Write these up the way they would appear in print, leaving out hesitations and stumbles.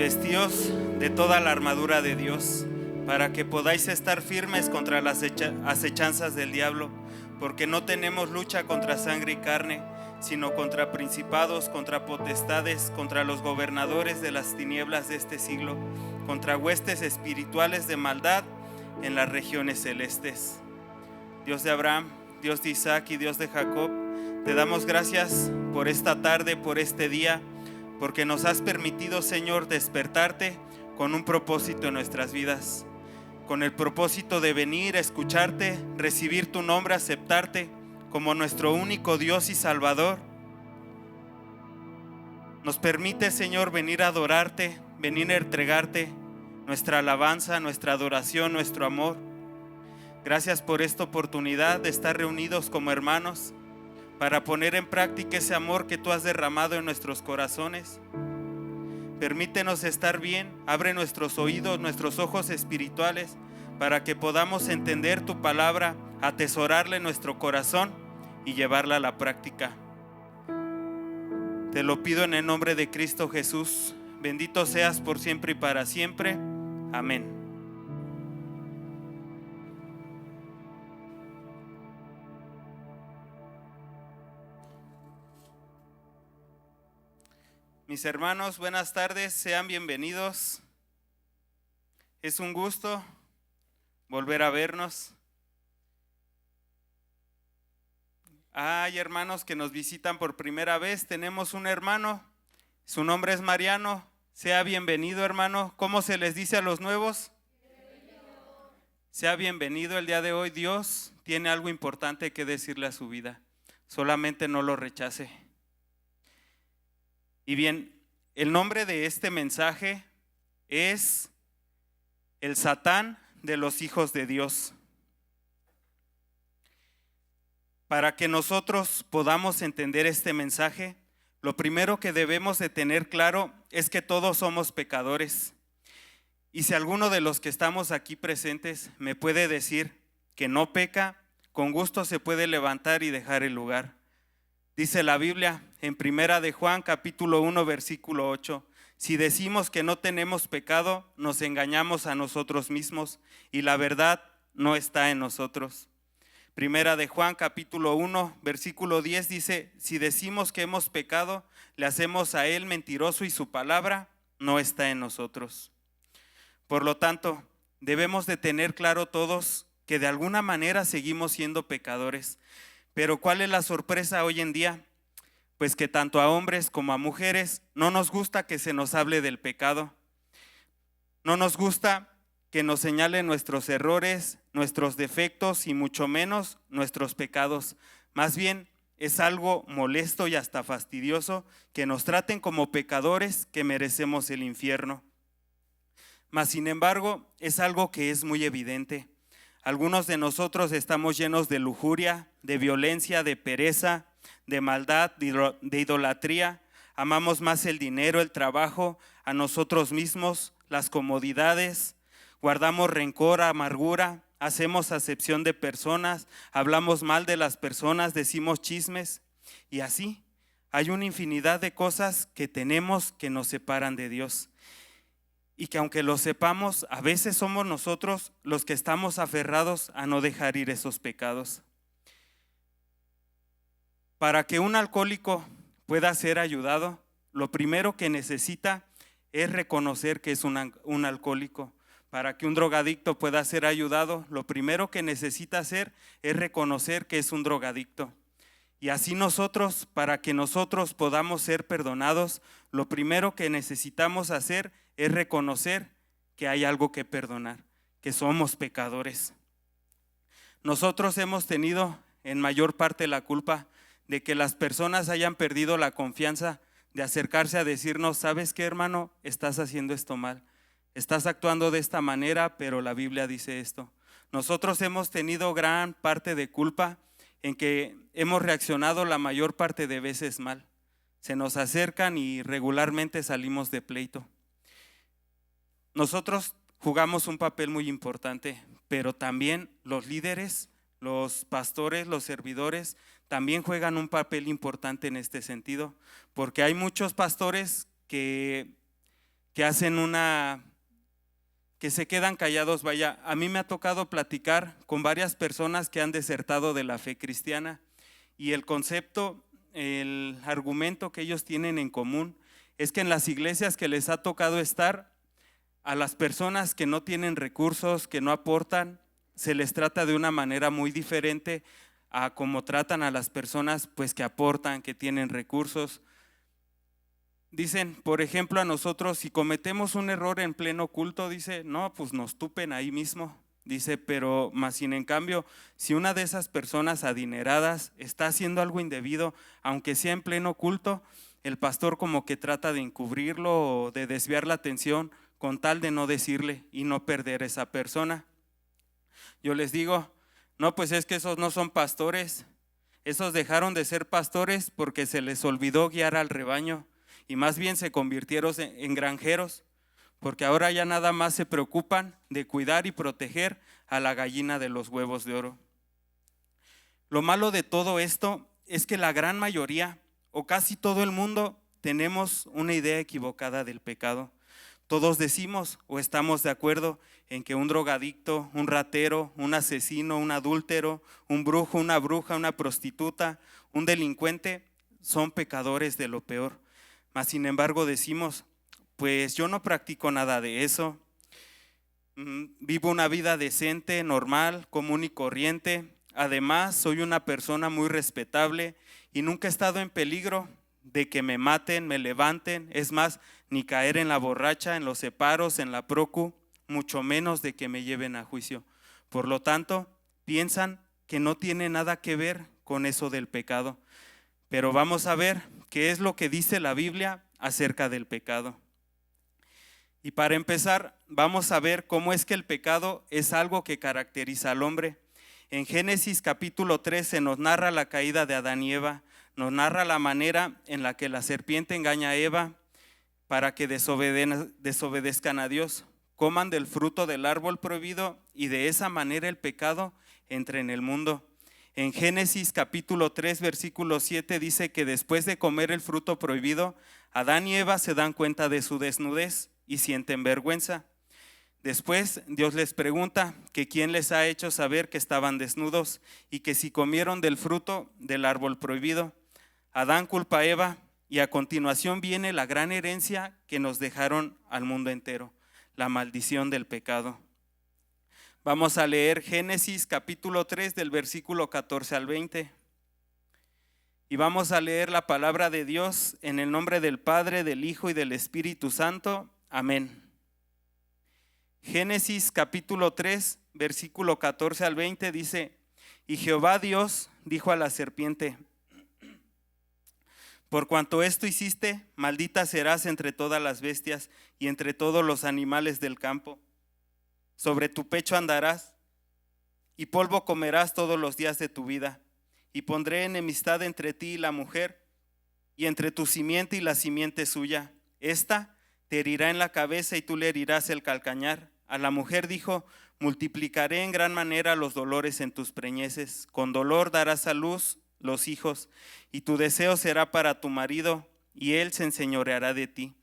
Vestíos de toda la armadura de Dios, para que podáis estar firmes contra las acechanzas del diablo, porque no tenemos lucha contra sangre y carne, sino contra principados, contra potestades, contra los gobernadores de las tinieblas de este siglo, contra huestes espirituales de maldad en las regiones celestes. Dios de Abraham, Dios de Isaac y Dios de Jacob, te damos gracias por esta tarde, por este día, porque nos has permitido, Señor, despertarte con un propósito en nuestras vidas, con el propósito de venir a escucharte, recibir tu nombre, aceptarte como nuestro único Dios y Salvador. Nos permite, Señor, venir a adorarte, venir a entregarte nuestra alabanza, nuestra adoración, nuestro amor. Gracias por esta oportunidad de estar reunidos como hermanos para poner en práctica ese amor que tú has derramado en nuestros corazones. Permítenos estar bien, abre nuestros oídos, nuestros ojos espirituales, para que podamos entender tu palabra, atesorarla en nuestro corazón y llevarla a la práctica. Te lo pido en el nombre de Cristo Jesús. Bendito seas por siempre y para siempre. Amén. Mis hermanos, buenas tardes, sean bienvenidos. Es un gusto volver a vernos. Hay hermanos que nos visitan por primera vez. Tenemos un hermano, su nombre es Mariano. Sea bienvenido, hermano. ¿Cómo se les dice a los nuevos? Sea bienvenido el día de hoy. Dios tiene algo importante que decirle a su vida. Solamente no lo rechace. Y bien, el nombre de este mensaje es el Satán de los hijos de Dios. Para que nosotros podamos entender este mensaje, lo primero que debemos de tener claro es que todos somos pecadores. Y si alguno de los que estamos aquí presentes me puede decir que no peca, con gusto se puede levantar y dejar el lugar. Dice la Biblia en Primera de Juan capítulo 1 versículo 8, si decimos que no tenemos pecado, nos engañamos a nosotros mismos y la verdad no está en nosotros. Primera de Juan capítulo 1 versículo 10 dice, si decimos que hemos pecado, le hacemos a él mentiroso y su palabra no está en nosotros. Por lo tanto, debemos de tener claro todos que de alguna manera seguimos siendo pecadores. Pero ¿cuál es la sorpresa hoy en día? Pues que tanto a hombres como a mujeres no nos gusta que se nos hable del pecado. No nos gusta que nos señalen nuestros errores, nuestros defectos y mucho menos nuestros pecados. Más bien es algo molesto y hasta fastidioso que nos traten como pecadores que merecemos el infierno. Mas sin embargo es algo que es muy evidente. Algunos de nosotros estamos llenos de lujuria, de violencia, de pereza, de maldad, de idolatría. Amamos más el dinero, el trabajo, a nosotros mismos, las comodidades. Guardamos rencor, amargura, hacemos acepción de personas, hablamos mal de las personas, decimos chismes. Y así hay una infinidad de cosas que tenemos que nos separan de Dios. Y que aunque lo sepamos, a veces somos nosotros los que estamos aferrados a no dejar ir esos pecados. Para que un alcohólico pueda ser ayudado, lo primero que necesita es reconocer que es un alcohólico. Para que un drogadicto pueda ser ayudado, lo primero que necesita hacer es reconocer que es un drogadicto. Y así nosotros, para que nosotros podamos ser perdonados, lo primero que necesitamos hacer es reconocer que hay algo que perdonar, que somos pecadores. Nosotros hemos tenido en mayor parte la culpa de que las personas hayan perdido la confianza de acercarse a decirnos, ¿sabes qué, hermano? Estás haciendo esto mal, estás actuando de esta manera, pero la Biblia dice esto. Nosotros hemos tenido gran parte de culpa en que hemos reaccionado la mayor parte de veces mal. Se nos acercan y regularmente salimos de pleito. Nosotros jugamos un papel muy importante, pero también los líderes, los pastores, los servidores, también juegan un papel importante en este sentido, porque hay muchos pastores que que hacen que se quedan callados. Vaya, a mí me ha tocado platicar con varias personas que han desertado de la fe cristiana y el concepto, el argumento que ellos tienen en común es que en las iglesias que les ha tocado estar, a las personas que no tienen recursos, que no aportan, se les trata de una manera muy diferente a como tratan a las personas pues que aportan, que tienen recursos. Dicen, por ejemplo, a nosotros, si cometemos un error en pleno culto, dice, no, pues nos tupen ahí mismo. Dice, pero más sin en cambio, si una de esas personas adineradas está haciendo algo indebido, aunque sea en pleno culto, el pastor como que trata de encubrirlo o de desviar la atención con tal de no decirle y no perder esa persona. Yo les digo, no, pues es que esos no son pastores, esos dejaron de ser pastores porque se les olvidó guiar al rebaño y más bien se convirtieron en granjeros, porque ahora ya nada más se preocupan de cuidar y proteger a la gallina de los huevos de oro. Lo malo de todo esto es que la gran mayoría o casi todo el mundo tenemos una idea equivocada del pecado. Todos decimos o estamos de acuerdo en que un drogadicto, un ratero, un asesino, un adúltero, un brujo, una bruja, una prostituta, un delincuente son pecadores de lo peor. Mas sin embargo decimos, pues yo no practico nada de eso, vivo una vida decente, normal, común y corriente. Además, soy una persona muy respetable y nunca he estado en peligro de que me maten, me levanten. Es más, ni caer en la borracha, en los separos, en la procu, mucho menos de que me lleven a juicio. Por lo tanto, piensan que no tiene nada que ver con eso del pecado. Pero vamos a ver qué es lo que dice la Biblia acerca del pecado. Y para empezar, vamos a ver cómo es que el pecado es algo que caracteriza al hombre. En Génesis capítulo 3 se nos narra la caída de Adán y Eva, nos narra la manera en la que la serpiente engaña a Eva para que desobedezcan a Dios, coman del fruto del árbol prohibido y de esa manera el pecado entre en el mundo. En Génesis capítulo 3 versículo 7 dice que después de comer el fruto prohibido, Adán y Eva se dan cuenta de su desnudez y sienten vergüenza. Después Dios les pregunta que quién les ha hecho saber que estaban desnudos y que si comieron del fruto del árbol prohibido. Adán culpa a Eva y a continuación viene la gran herencia que nos dejaron al mundo entero, la maldición del pecado. Vamos a leer Génesis capítulo 3 del versículo 14 al 20. Y vamos a leer la palabra de Dios en el nombre del Padre, del Hijo y del Espíritu Santo. Amén. Génesis capítulo 3, versículo 14 al 20 dice, y Jehová Dios dijo a la serpiente, por cuanto esto hiciste, maldita serás entre todas las bestias y entre todos los animales del campo. Sobre tu pecho andarás y polvo comerás todos los días de tu vida. Y pondré enemistad entre ti y la mujer, y entre tu simiente y la simiente suya. Esta te herirá en la cabeza y tú le herirás el calcañar. A la mujer dijo, multiplicaré en gran manera los dolores en tus preñeces. Con dolor darás a luz los hijos, y tu deseo será para tu marido, y él se enseñoreará de ti.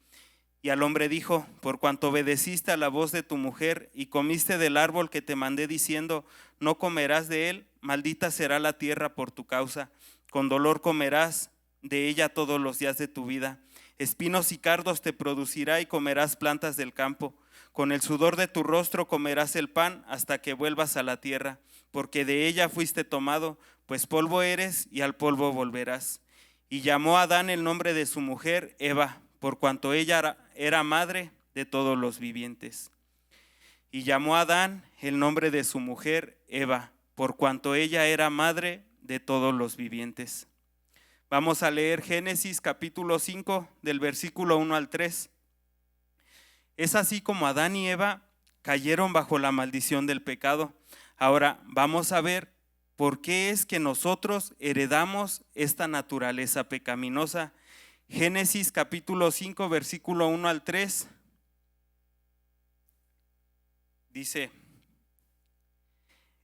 Y al hombre dijo, por cuanto obedeciste a la voz de tu mujer y comiste del árbol que te mandé diciendo, no comerás de él, maldita será la tierra por tu causa. Con dolor comerás de ella todos los días de tu vida. Espinos y cardos te producirá y comerás plantas del campo. Con el sudor de tu rostro comerás el pan hasta que vuelvas a la tierra, porque de ella fuiste tomado, pues polvo eres y al polvo volverás. Y llamó a Adán el nombre de su mujer, Eva, por cuanto ella era madre de todos los vivientes. Y llamó a Adán el nombre de su mujer, Eva, por cuanto ella era madre de todos los vivientes. Vamos a leer Génesis capítulo 5 del versículo 1 al 3. Es así como Adán y Eva cayeron bajo la maldición del pecado. Ahora vamos a ver por qué es que nosotros heredamos esta naturaleza pecaminosa. Génesis capítulo 5 versículo 1 al 3 dice,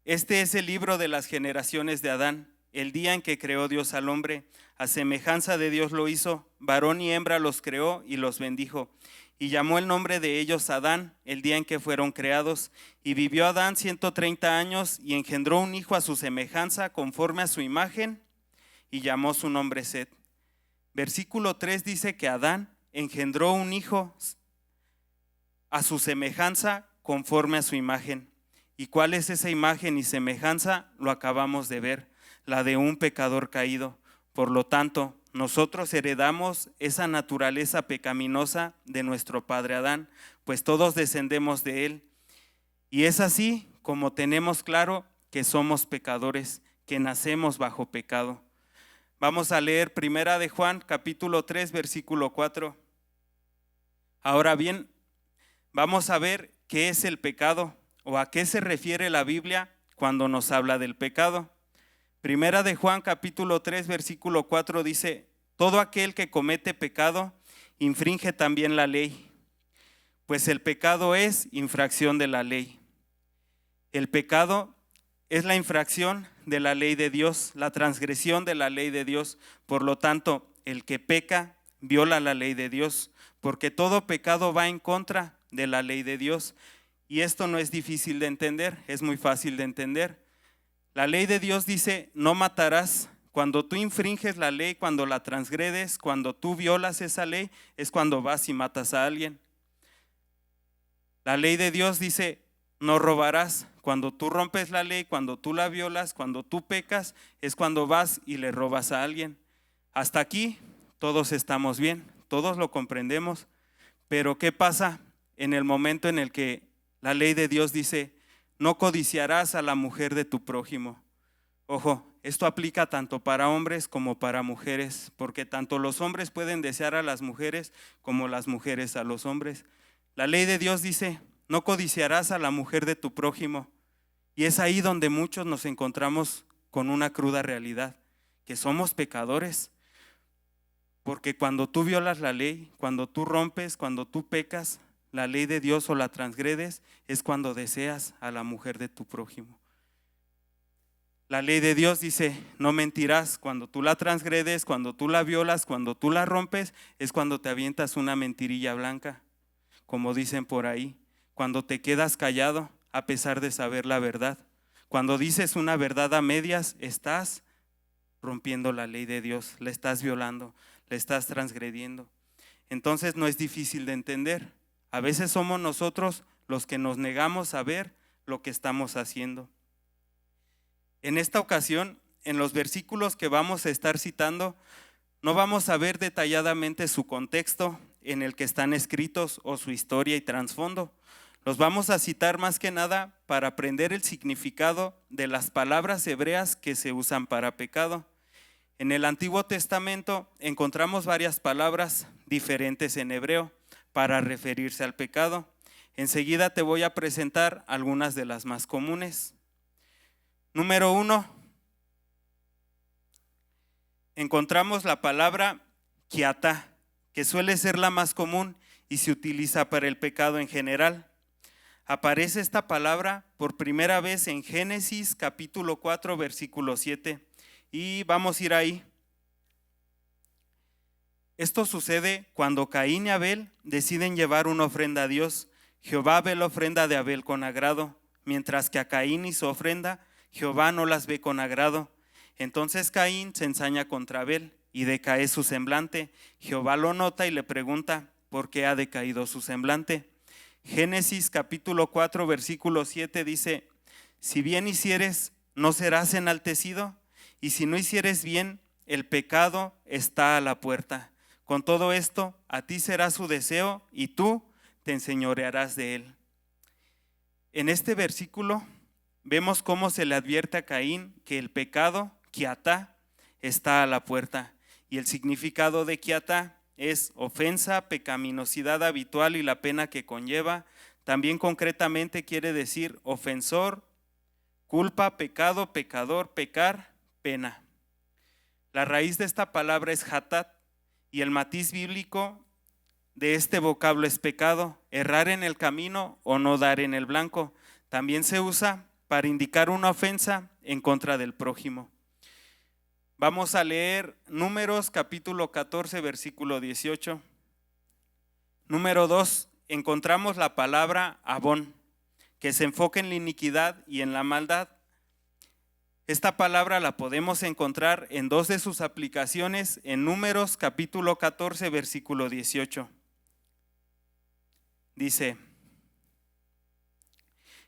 este es el libro de las generaciones de Adán, el día en que creó Dios al hombre, a semejanza de Dios lo hizo, varón y hembra los creó y los bendijo. y llamó el nombre de ellos Adán, el día en que fueron creados. Y vivió Adán 130 años y engendró un hijo a su semejanza, conforme a su imagen, y llamó su nombre Set. Versículo 3 dice que Adán engendró un hijo a su semejanza, conforme a su imagen. ¿Y cuál es esa imagen y semejanza? Lo acabamos de ver, la de un pecador caído. Por lo tanto, nosotros heredamos esa naturaleza pecaminosa de nuestro padre Adán, pues todos descendemos de él. Y es así como tenemos claro que somos pecadores, que nacemos bajo pecado. Vamos a leer Primera de Juan, capítulo 3, versículo 4. Ahora bien, vamos a ver qué es el pecado o a qué se refiere la Biblia cuando nos habla del pecado. Primera de Juan capítulo 3 versículo 4 dice: todo aquel que comete pecado infringe también la ley, pues el pecado es infracción de la ley. El pecado es la infracción de la ley de Dios, la transgresión de la ley de Dios. Por lo tanto, el que peca viola la ley de Dios, porque todo pecado va en contra de la ley de Dios. Y esto no es difícil de entender, es muy fácil de entender. La ley de Dios dice: no matarás. Cuando tú infringes la ley, cuando la transgredes, cuando tú violas esa ley, es cuando vas y matas a alguien. La ley de Dios dice: no robarás. Cuando tú rompes la ley, cuando tú la violas, cuando tú pecas, es cuando vas y le robas a alguien. Hasta aquí todos estamos bien, todos lo comprendemos. Pero ¿qué pasa en el momento en el que la ley de Dios dice: no codiciarás a la mujer de tu prójimo? Ojo, esto aplica tanto para hombres como para mujeres, porque tanto los hombres pueden desear a las mujeres como las mujeres a los hombres. La ley de Dios dice: no codiciarás a la mujer de tu prójimo. Y es ahí donde muchos nos encontramos con una cruda realidad, que somos pecadores. Porque cuando tú violas la ley, cuando tú rompes, cuando tú pecas la ley de Dios o la transgredes, es cuando deseas a la mujer de tu prójimo. La ley de Dios dice: no mentirás. Cuando tú la transgredes, cuando tú la violas, cuando tú la rompes, es cuando te avientas una mentirilla blanca, como dicen por ahí. Cuando te quedas callado a pesar de saber la verdad. Cuando dices una verdad a medias, estás rompiendo la ley de Dios, la estás violando, la estás transgrediendo. Entonces no es difícil de entender. A veces somos nosotros los que nos negamos a ver lo que estamos haciendo. En esta ocasión, en los versículos que vamos a estar citando, no vamos a ver detalladamente su contexto en el que están escritos o su historia y trasfondo. Los vamos a citar más que nada para aprender el significado de las palabras hebreas que se usan para pecado. En el Antiguo Testamento encontramos varias palabras diferentes en hebreo para referirse al pecado. Enseguida te voy a presentar algunas de las más comunes. Número 1, encontramos la palabra kiatá, que suele ser la más común y se utiliza para el pecado en general. Aparece esta palabra por primera vez en Génesis capítulo 4 versículo 7 y vamos a ir ahí. Esto sucede cuando Caín y Abel deciden llevar una ofrenda a Dios. Jehová ve la ofrenda de Abel con agrado, mientras que a Caín y su ofrenda Jehová no las ve con agrado. Entonces Caín se ensaña contra Abel y decae su semblante. Jehová lo nota y le pregunta: ¿por qué ha decaído su semblante? Génesis capítulo 4 versículo 7 dice: si bien hicieres, no serás enaltecido, y si no hicieres bien, el pecado está a la puerta. Con todo esto, a ti será su deseo y tú te enseñorearás de él. En este versículo vemos cómo se le advierte a Caín que el pecado, kiatá, está a la puerta. Y el significado de kiatá es ofensa, pecaminosidad habitual y la pena que conlleva. También concretamente quiere decir ofensor, culpa, pecado, pecador, pecar, pena. La raíz de esta palabra es hatat y el matiz bíblico de este vocablo es pecado, errar en el camino o no dar en el blanco. También se usa para indicar una ofensa en contra del prójimo. Vamos a leer Números capítulo 14 versículo 18. Número 2, encontramos la palabra abón, que se enfoca en la iniquidad y en la maldad. Esta palabra la podemos encontrar en dos de sus aplicaciones en Números capítulo 14, versículo 18. Dice: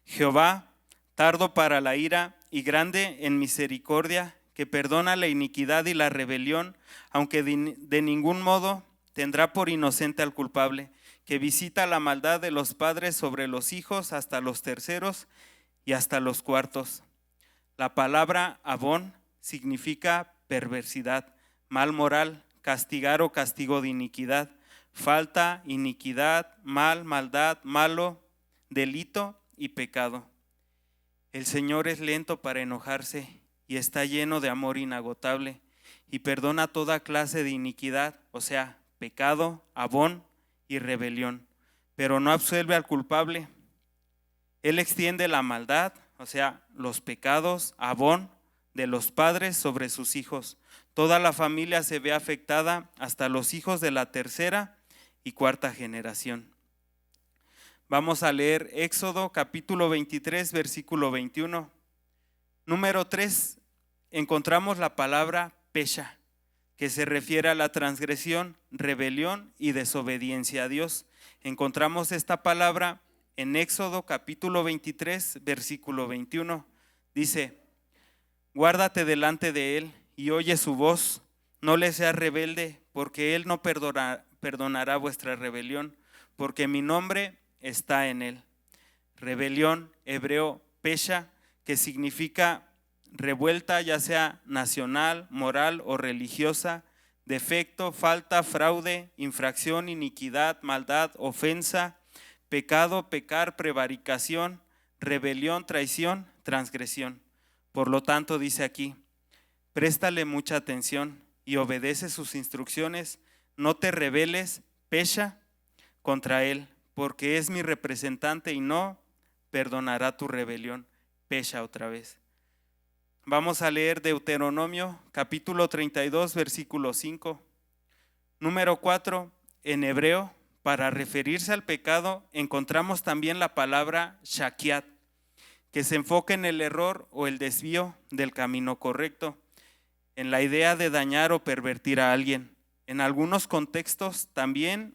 Jehová, tardo para la ira y grande en misericordia, que perdona la iniquidad y la rebelión, aunque de ningún modo tendrá por inocente al culpable, que visita la maldad de los padres sobre los hijos hasta los terceros y hasta los cuartos. La palabra abón significa perversidad, mal moral, castigar o castigo de iniquidad, falta, iniquidad, mal, maldad, malo, delito y pecado. El Señor es lento para enojarse y está lleno de amor inagotable y perdona toda clase de iniquidad, o sea, pecado, abón y rebelión, pero no absuelve al culpable. Él extiende la maldad, o sea, los pecados, abón de los padres sobre sus hijos. Toda la familia se ve afectada, hasta los hijos de la tercera y cuarta generación. Vamos a leer Éxodo capítulo 23, versículo 21. Número 3, encontramos la palabra pesha, que se refiere a la transgresión, rebelión y desobediencia a Dios. Encontramos esta palabra en Éxodo capítulo 23, versículo 21. Dice: guárdate delante de él y oye su voz, no le seas rebelde, porque él no perdonará vuestra rebelión, porque mi nombre está en él. Rebelión, hebreo, pesha, que significa revuelta, ya sea nacional, moral o religiosa, defecto, falta, fraude, infracción, iniquidad, maldad, ofensa, pecado, pecar, prevaricación, rebelión, traición, transgresión. Por lo tanto, dice aquí, préstale mucha atención y obedece sus instrucciones, no te rebeles, pesha, contra él, porque es mi representante y no perdonará tu rebelión. Pesha otra vez. Vamos a leer Deuteronomio capítulo 32, versículo 5. Número 4, en hebreo, para referirse al pecado, encontramos también la palabra shakiat, que se enfoca en el error o el desvío del camino correcto, en la idea de dañar o pervertir a alguien. En algunos contextos también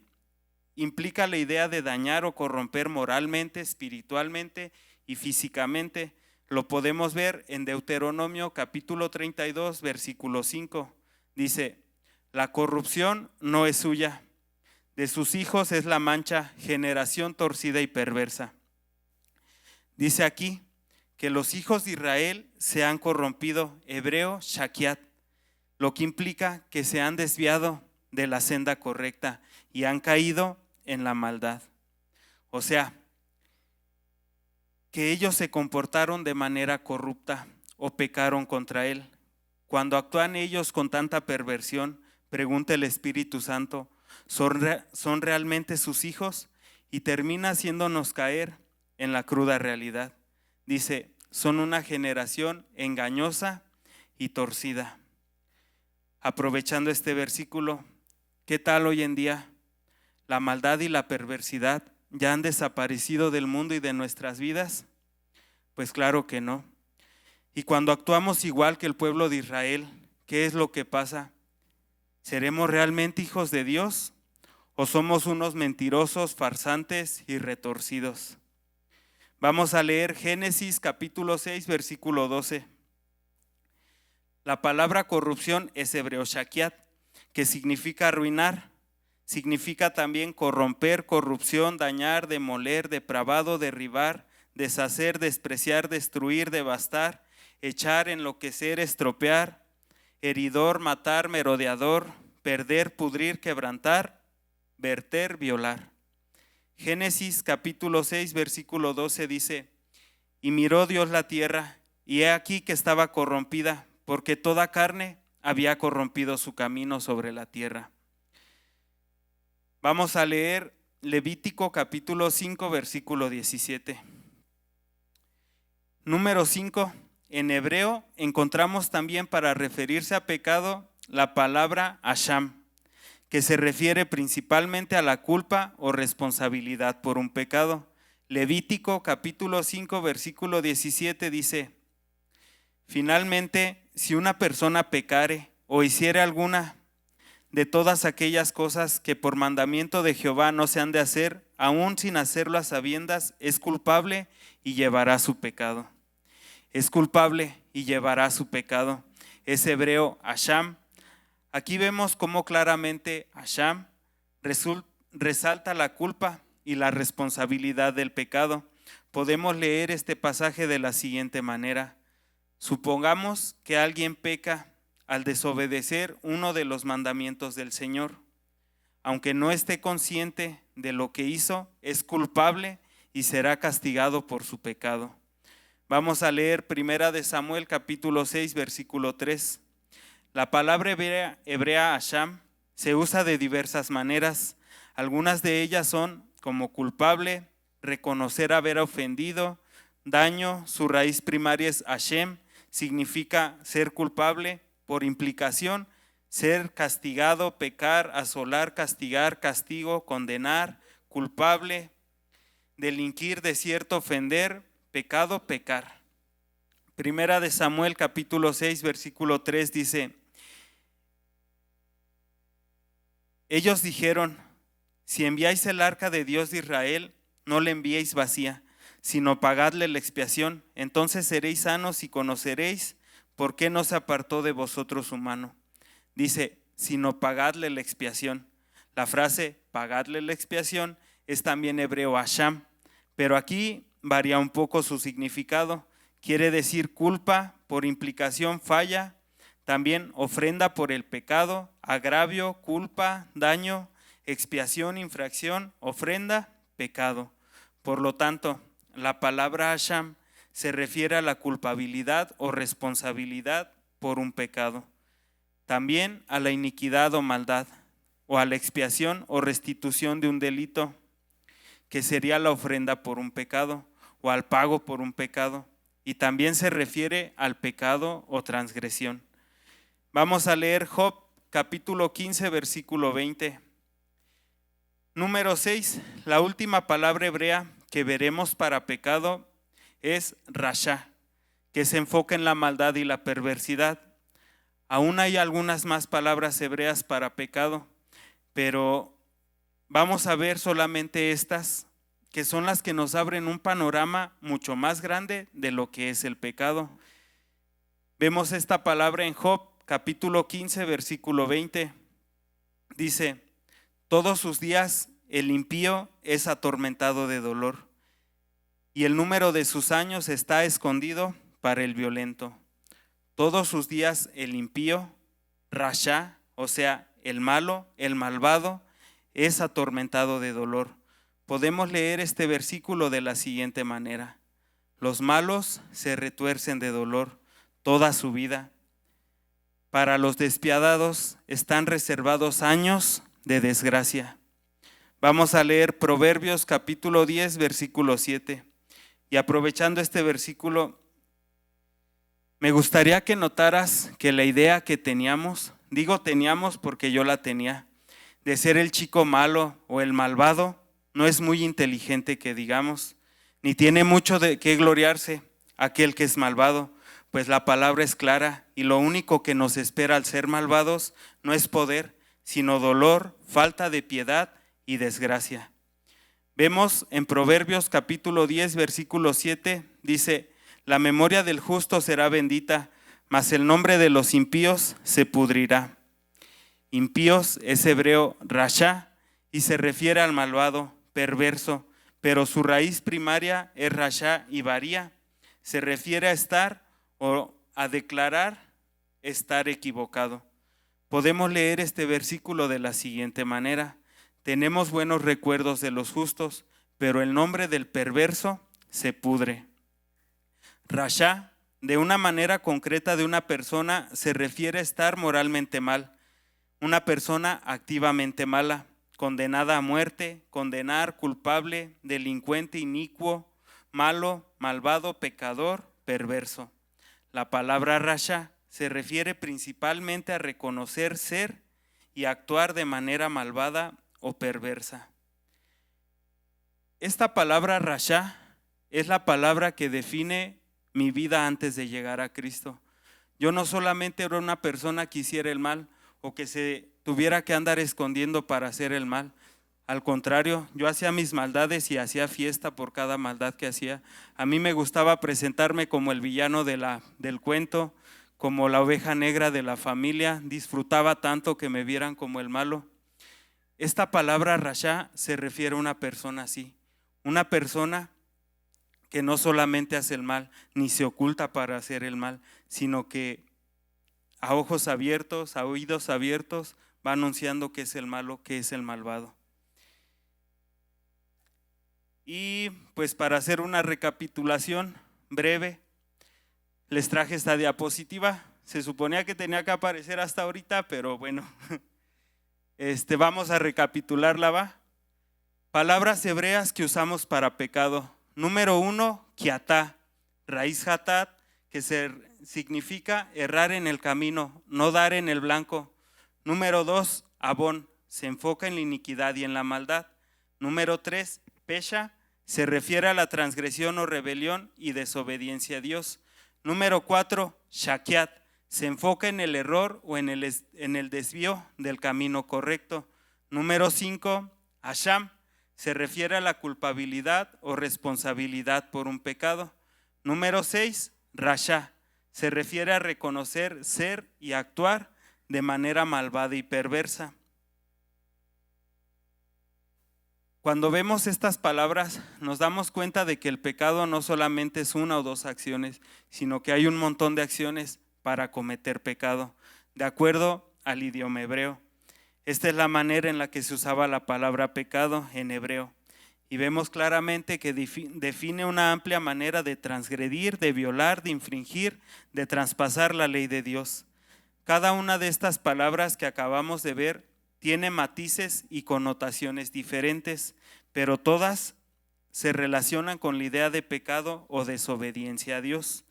implica la idea de dañar o corromper moralmente, espiritualmente y físicamente. Lo podemos ver en Deuteronomio capítulo 32, versículo 5. Dice: la corrupción no es suya, de sus hijos es la mancha, generación torcida y perversa. Dice aquí que los hijos de Israel se han corrompido, hebreo, shakiat, lo que implica que se han desviado de la senda correcta y han caído en la maldad. O sea, que ellos se comportaron de manera corrupta o pecaron contra él. Cuando actúan ellos con tanta perversión, pregunta el Espíritu Santo, ¿son realmente sus hijos? Y termina haciéndonos caer en la cruda realidad. Dice, son una generación engañosa y torcida. Aprovechando este versículo, ¿qué tal hoy en día? ¿La maldad y la perversidad ya han desaparecido del mundo y de nuestras vidas? Pues claro que no. Y cuando actuamos igual que el pueblo de Israel, ¿qué es lo que pasa? ¿Seremos realmente hijos de Dios o somos unos mentirosos, farsantes y retorcidos? Vamos a leer Génesis capítulo 6, versículo 12. La palabra corrupción es hebreo shakiat, que significa arruinar. Significa también corromper, corrupción, dañar, demoler, depravado, derribar, deshacer, despreciar, destruir, devastar, echar, enloquecer, estropear, heridor, matar, merodeador, perder, pudrir, quebrantar, verter, violar. Génesis capítulo 6, versículo 12 dice: y miró Dios la tierra, y he aquí que estaba corrompida, porque toda carne había corrompido su camino sobre la tierra. Vamos a leer Levítico capítulo 5, versículo 17. Número 5, en hebreo encontramos también para referirse a pecado la palabra asham, que se refiere principalmente a la culpa o responsabilidad por un pecado. Levítico capítulo 5 versículo 17 dice: finalmente, si una persona pecare o hiciere alguna de todas aquellas cosas que por mandamiento de Jehová no se han de hacer, aún sin hacerlo a sabiendas, es culpable y llevará su pecado. Es culpable y llevará su pecado. Es hebreo asham. Aquí vemos cómo claramente asham resalta la culpa y la responsabilidad del pecado. Podemos leer este pasaje de la siguiente manera: supongamos que alguien peca al desobedecer uno de los mandamientos del Señor. Aunque no esté consciente de lo que hizo, es culpable y será castigado por su pecado. Vamos a leer 1 Samuel capítulo 6 versículo 3. La palabra hebrea asham se usa de diversas maneras. Algunas de ellas son como culpable, reconocer haber ofendido, daño. Su raíz primaria es ashem, significa ser culpable. Por implicación, ser castigado, pecar, asolar, castigar, castigo, condenar, culpable, delinquir, desierto, ofender, pecado, pecar. 1 Samuel capítulo 6 versículo 3 dice: ellos dijeron: si enviáis el arca de Dios de Israel, no la enviéis vacía, sino pagadle la expiación, entonces seréis sanos y conoceréis por qué no se apartó de vosotros su mano. Dice, sino pagadle la expiación. La frase pagadle la expiación es también hebreo asham, pero aquí varía un poco su significado. Quiere decir culpa, por implicación falla, también ofrenda por el pecado, agravio, culpa, daño, expiación, infracción, ofrenda, pecado. Por lo tanto, la palabra asham se refiere a la culpabilidad o responsabilidad por un pecado. También a la iniquidad o maldad, o a la expiación o restitución de un delito, que sería la ofrenda por un pecado, o al pago por un pecado. Y también se refiere al pecado o transgresión. Vamos a leer Job capítulo 15 versículo 20. Número 6, la última palabra hebrea que veremos para pecado es rasha, que se enfoca en la maldad y la perversidad. Aún hay algunas más palabras hebreas para pecado, pero vamos a ver solamente estas, que son las que nos abren un panorama mucho más grande de lo que es el pecado. Vemos esta palabra en Job capítulo 15 versículo 20. Dice: todos sus días el impío es atormentado de dolor, y el número de sus años está escondido para el violento. Todos sus días el impío, rasha, o sea, el malo, el malvado, es atormentado de dolor. Podemos leer este versículo de la siguiente manera: los malos se retuercen de dolor toda su vida. Para los despiadados están reservados años de desgracia. Vamos a leer Proverbios capítulo 10 versículo 7. Y aprovechando este versículo, me gustaría que notaras que la idea que teníamos, digo teníamos porque yo la tenía, de ser el chico malo o el malvado, no es muy inteligente que digamos, ni tiene mucho de qué gloriarse aquel que es malvado, pues la palabra es clara y lo único que nos espera al ser malvados no es poder, sino dolor, falta de piedad y desgracia. Vemos en Proverbios capítulo 10 versículo 7, dice: la memoria del justo será bendita, mas el nombre de los impíos se pudrirá. Impíos es hebreo rasha y se refiere al malvado, perverso, pero su raíz primaria es rasha y varía. Se refiere a estar o a declarar estar equivocado. Podemos leer este versículo de la siguiente manera: tenemos buenos recuerdos de los justos, pero el nombre del perverso se pudre. Rasha, de una manera concreta de una persona, se refiere a estar moralmente mal, una persona activamente mala, condenada a muerte, condenar, culpable, delincuente, inicuo, malo, malvado, pecador, perverso. La palabra rasha se refiere principalmente a reconocer ser y actuar de manera malvada o perversa. Esta palabra rasha es la palabra que define mi vida antes de llegar a Cristo. Yo no solamente era una persona que hiciera el mal o que se tuviera que andar escondiendo para hacer el mal. Al contrario, yo hacía mis maldades y hacía fiesta por cada maldad que hacía. A mí me gustaba presentarme como el villano del cuento, como la oveja negra de la familia. Disfrutaba tanto que me vieran como el malo. Esta palabra rasha se refiere a una persona así, una persona que no solamente hace el mal, ni se oculta para hacer el mal, sino que a ojos abiertos, a oídos abiertos, va anunciando que es el malo, que es el malvado. Y pues para hacer una recapitulación breve, les traje esta diapositiva. Se suponía que tenía que aparecer hasta ahorita, pero bueno, vamos a recapitularla, ¿va? Palabras hebreas que usamos para pecado. Número 1, kiatá, raíz hatat, que significa errar en el camino, no dar en el blanco. Número 2, abón, se enfoca en la iniquidad y en la maldad. Número 3, pesha, se refiere a la transgresión o rebelión y desobediencia a Dios. Número 4, shakiat, se enfoca en el error o en el desvío del camino correcto. Número 5, asham, se refiere a la culpabilidad o responsabilidad por un pecado. Número 6, rasha, se refiere a reconocer, ser y actuar de manera malvada y perversa. Cuando vemos estas palabras, nos damos cuenta de que el pecado no solamente es una o dos acciones, sino que hay un montón de acciones para cometer pecado, de acuerdo al idioma hebreo. Esta es la manera en la que se usaba la palabra pecado en hebreo. Y vemos claramente que define una amplia manera de transgredir, de violar, de infringir, de traspasar la ley de Dios. Cada una de estas palabras que acabamos de ver tiene matices y connotaciones diferentes, pero todas se relacionan con la idea de pecado o desobediencia a Dios.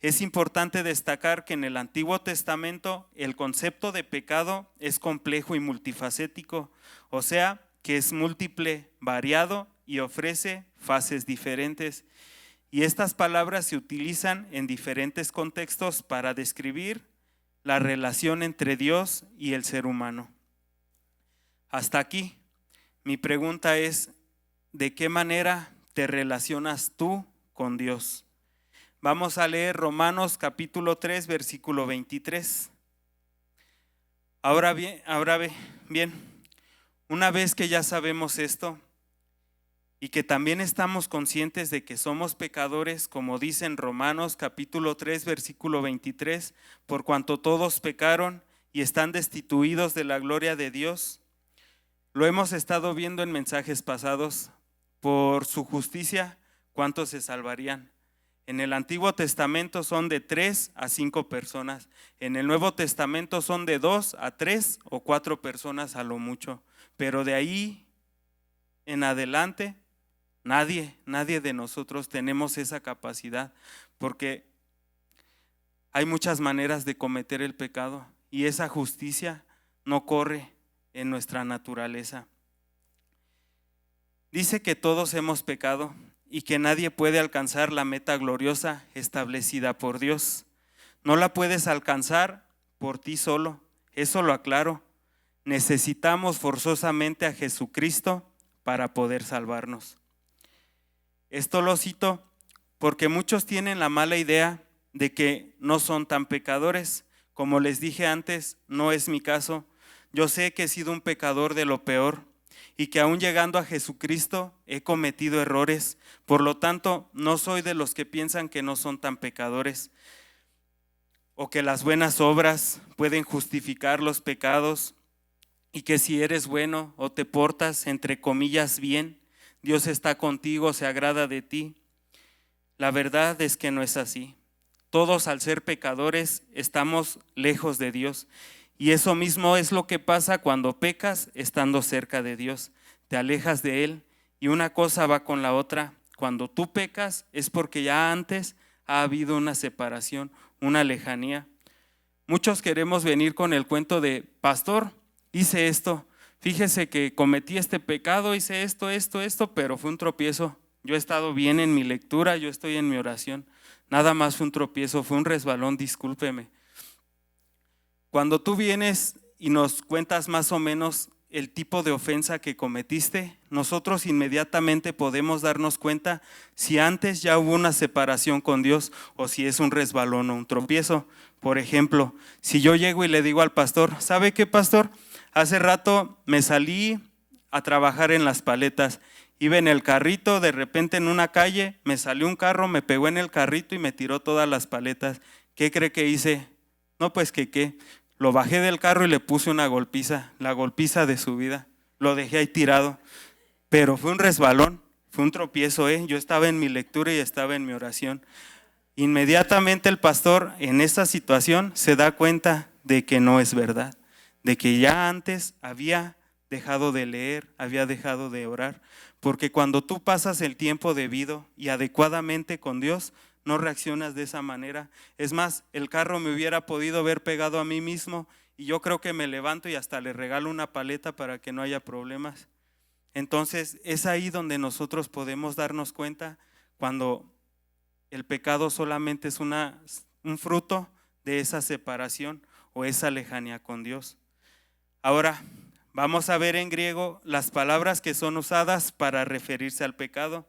Es importante destacar que en el Antiguo Testamento el concepto de pecado es complejo y multifacético, o sea, que es múltiple, variado y ofrece fases diferentes. Y estas palabras se utilizan en diferentes contextos para describir la relación entre Dios y el ser humano. Hasta aquí, mi pregunta es, ¿de qué manera te relacionas tú con Dios? Vamos a leer Romanos capítulo 3, versículo 23. Ahora bien, una vez que ya sabemos esto y que también estamos conscientes de que somos pecadores, como dice en Romanos capítulo 3, versículo 23, por cuanto todos pecaron y están destituidos de la gloria de Dios. Lo hemos estado viendo en mensajes pasados. Por su justicia, ¿cuántos se salvarían? En el Antiguo Testamento son de 3 a 5 personas. En el Nuevo Testamento son de 2 a 3 o 4 personas a lo mucho. Pero de ahí en adelante, nadie de nosotros tenemos esa capacidad, porque hay muchas maneras de cometer el pecado y esa justicia no corre en nuestra naturaleza. Dice que todos hemos pecado y que nadie puede alcanzar la meta gloriosa establecida por Dios. No la puedes alcanzar por ti solo, eso lo aclaro. Necesitamos forzosamente a Jesucristo para poder salvarnos. Esto lo cito porque muchos tienen la mala idea de que no son tan pecadores. Como les dije antes, no es mi caso. Yo sé que he sido un pecador de lo peor y que aún llegando a Jesucristo he cometido errores. Por lo tanto, no soy de los que piensan que no son tan pecadores o que las buenas obras pueden justificar los pecados y que si eres bueno o te portas entre comillas bien, Dios está contigo, se agrada de ti. La verdad es que no es así. Todos al ser pecadores estamos lejos de Dios. Y eso mismo es lo que pasa cuando pecas estando cerca de Dios. Te alejas de Él y una cosa va con la otra. Cuando tú pecas es porque ya antes ha habido una separación, una lejanía. Muchos queremos venir con el cuento de, pastor, hice esto, fíjese que cometí este pecado, hice esto, pero fue un tropiezo. Yo he estado bien en mi lectura, yo estoy en mi oración. Nada más fue un tropiezo, fue un resbalón, discúlpeme. Cuando tú vienes y nos cuentas más o menos el tipo de ofensa que cometiste, nosotros inmediatamente podemos darnos cuenta si antes ya hubo una separación con Dios o si es un resbalón o un tropiezo. Por ejemplo, si yo llego y le digo al pastor, ¿sabe qué, pastor? Hace rato me salí a trabajar en las paletas, iba en el carrito, de repente en una calle me salió un carro, me pegó en el carrito y me tiró todas las paletas. ¿Qué cree que hice? No, pues que qué. Lo bajé del carro y le puse una golpiza, la golpiza de su vida. Lo dejé ahí tirado, pero fue un resbalón, fue un tropiezo. Yo estaba en mi lectura y estaba en mi oración. Inmediatamente el pastor en esta situación se da cuenta de que no es verdad, de que ya antes había dejado de leer, había dejado de orar, porque cuando tú pasas el tiempo debido y adecuadamente con Dios, no reaccionas de esa manera. Es más, el carro me hubiera podido haber pegado a mí mismo y yo creo que me levanto y hasta le regalo una paleta para que no haya problemas. Entonces es ahí donde nosotros podemos darnos cuenta cuando el pecado solamente es un fruto de esa separación o esa lejanía con Dios. Ahora vamos a ver en griego las palabras que son usadas para referirse al pecado.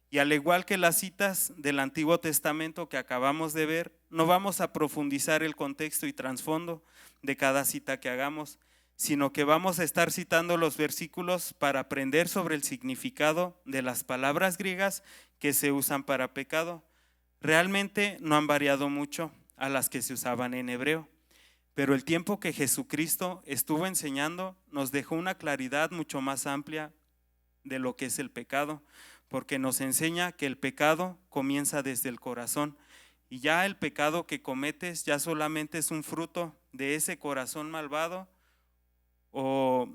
Y al igual que las citas del Antiguo Testamento que acabamos de ver, no vamos a profundizar el contexto y trasfondo de cada cita que hagamos, sino que vamos a estar citando los versículos para aprender sobre el significado de las palabras griegas que se usan para pecado. Realmente no han variado mucho a las que se usaban en hebreo, pero el tiempo que Jesucristo estuvo enseñando nos dejó una claridad mucho más amplia de lo que es el pecado, porque nos enseña que el pecado comienza desde el corazón y ya el pecado que cometes ya solamente es un fruto de ese corazón malvado o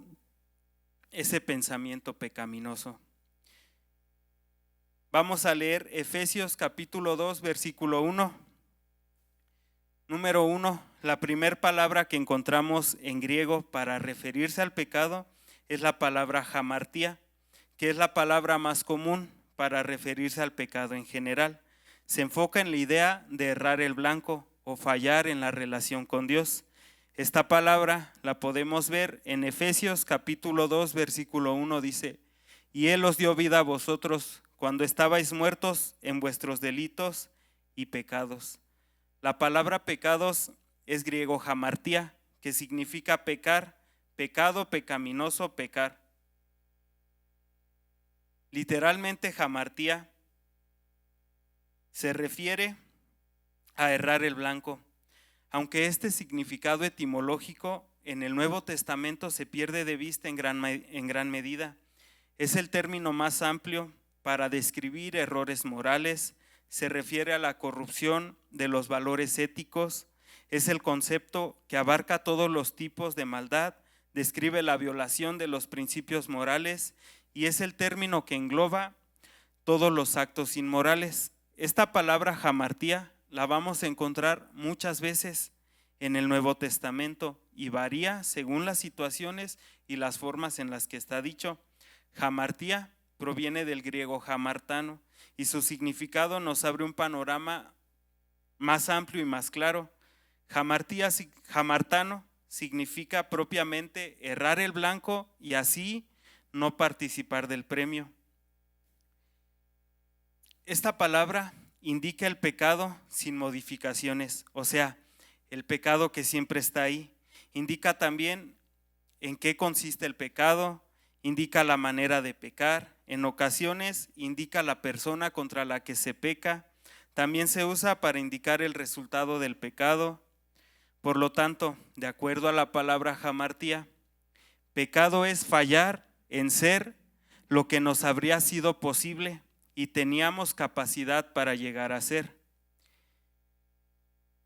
ese pensamiento pecaminoso. Vamos a leer Efesios capítulo 2, versículo 1. Número 1, la primera palabra que encontramos en griego para referirse al pecado es la palabra hamartía, que es la palabra más común para referirse al pecado en general. Se enfoca en la idea de errar el blanco o fallar en la relación con Dios. Esta palabra la podemos ver en Efesios capítulo 2, versículo 1, dice: y Él os dio vida a vosotros cuando estabais muertos en vuestros delitos y pecados. La palabra pecados es griego hamartía, que significa pecar, pecado, pecaminoso, pecar. Literalmente hamartía se refiere a errar el blanco, aunque este significado etimológico en el Nuevo Testamento se pierde de vista en gran medida. Es el término más amplio para describir errores morales, se refiere a la corrupción de los valores éticos, es el concepto que abarca todos los tipos de maldad, describe la violación de los principios morales y es el término que engloba todos los actos inmorales. Esta palabra hamartía la vamos a encontrar muchas veces en el Nuevo Testamento y varía según las situaciones y las formas en las que está dicho. Hamartía proviene del griego hamartano y su significado nos abre un panorama más amplio y más claro. Hamartano significa propiamente errar el blanco y así no participar del premio. Esta palabra indica el pecado sin modificaciones, o sea, el pecado que siempre está ahí. Indica también en qué consiste el pecado, indica la manera de pecar, en ocasiones indica la persona contra la que se peca, también se usa para indicar el resultado del pecado. Por lo tanto, de acuerdo a la palabra hamartía, pecado es fallar en ser lo que nos habría sido posible y teníamos capacidad para llegar a ser.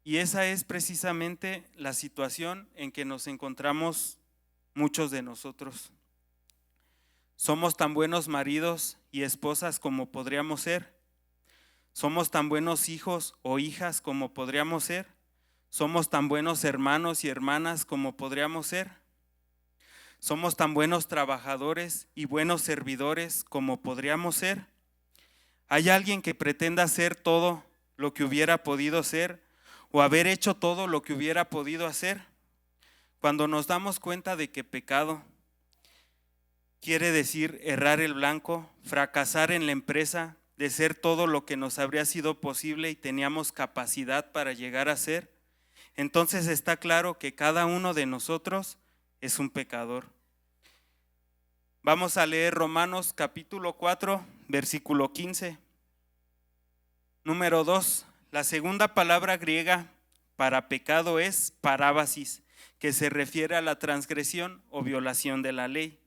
Y esa es precisamente la situación en que nos encontramos muchos de nosotros. Somos tan buenos maridos y esposas como podríamos ser. Somos tan buenos hijos o hijas como podríamos ser. Somos tan buenos hermanos y hermanas como podríamos ser. ¿Somos tan buenos trabajadores y buenos servidores como podríamos ser? ¿Hay alguien que pretenda hacer todo lo que hubiera podido ser o haber hecho todo lo que hubiera podido hacer? Cuando nos damos cuenta de que pecado quiere decir errar el blanco, fracasar en la empresa, de ser todo lo que nos habría sido posible y teníamos capacidad para llegar a ser, entonces está claro que cada uno de nosotros es un pecador. Vamos a leer Romanos capítulo 4, versículo 15. Número 2, la segunda palabra griega para pecado es parábasis, que se refiere a la transgresión o violación de la ley.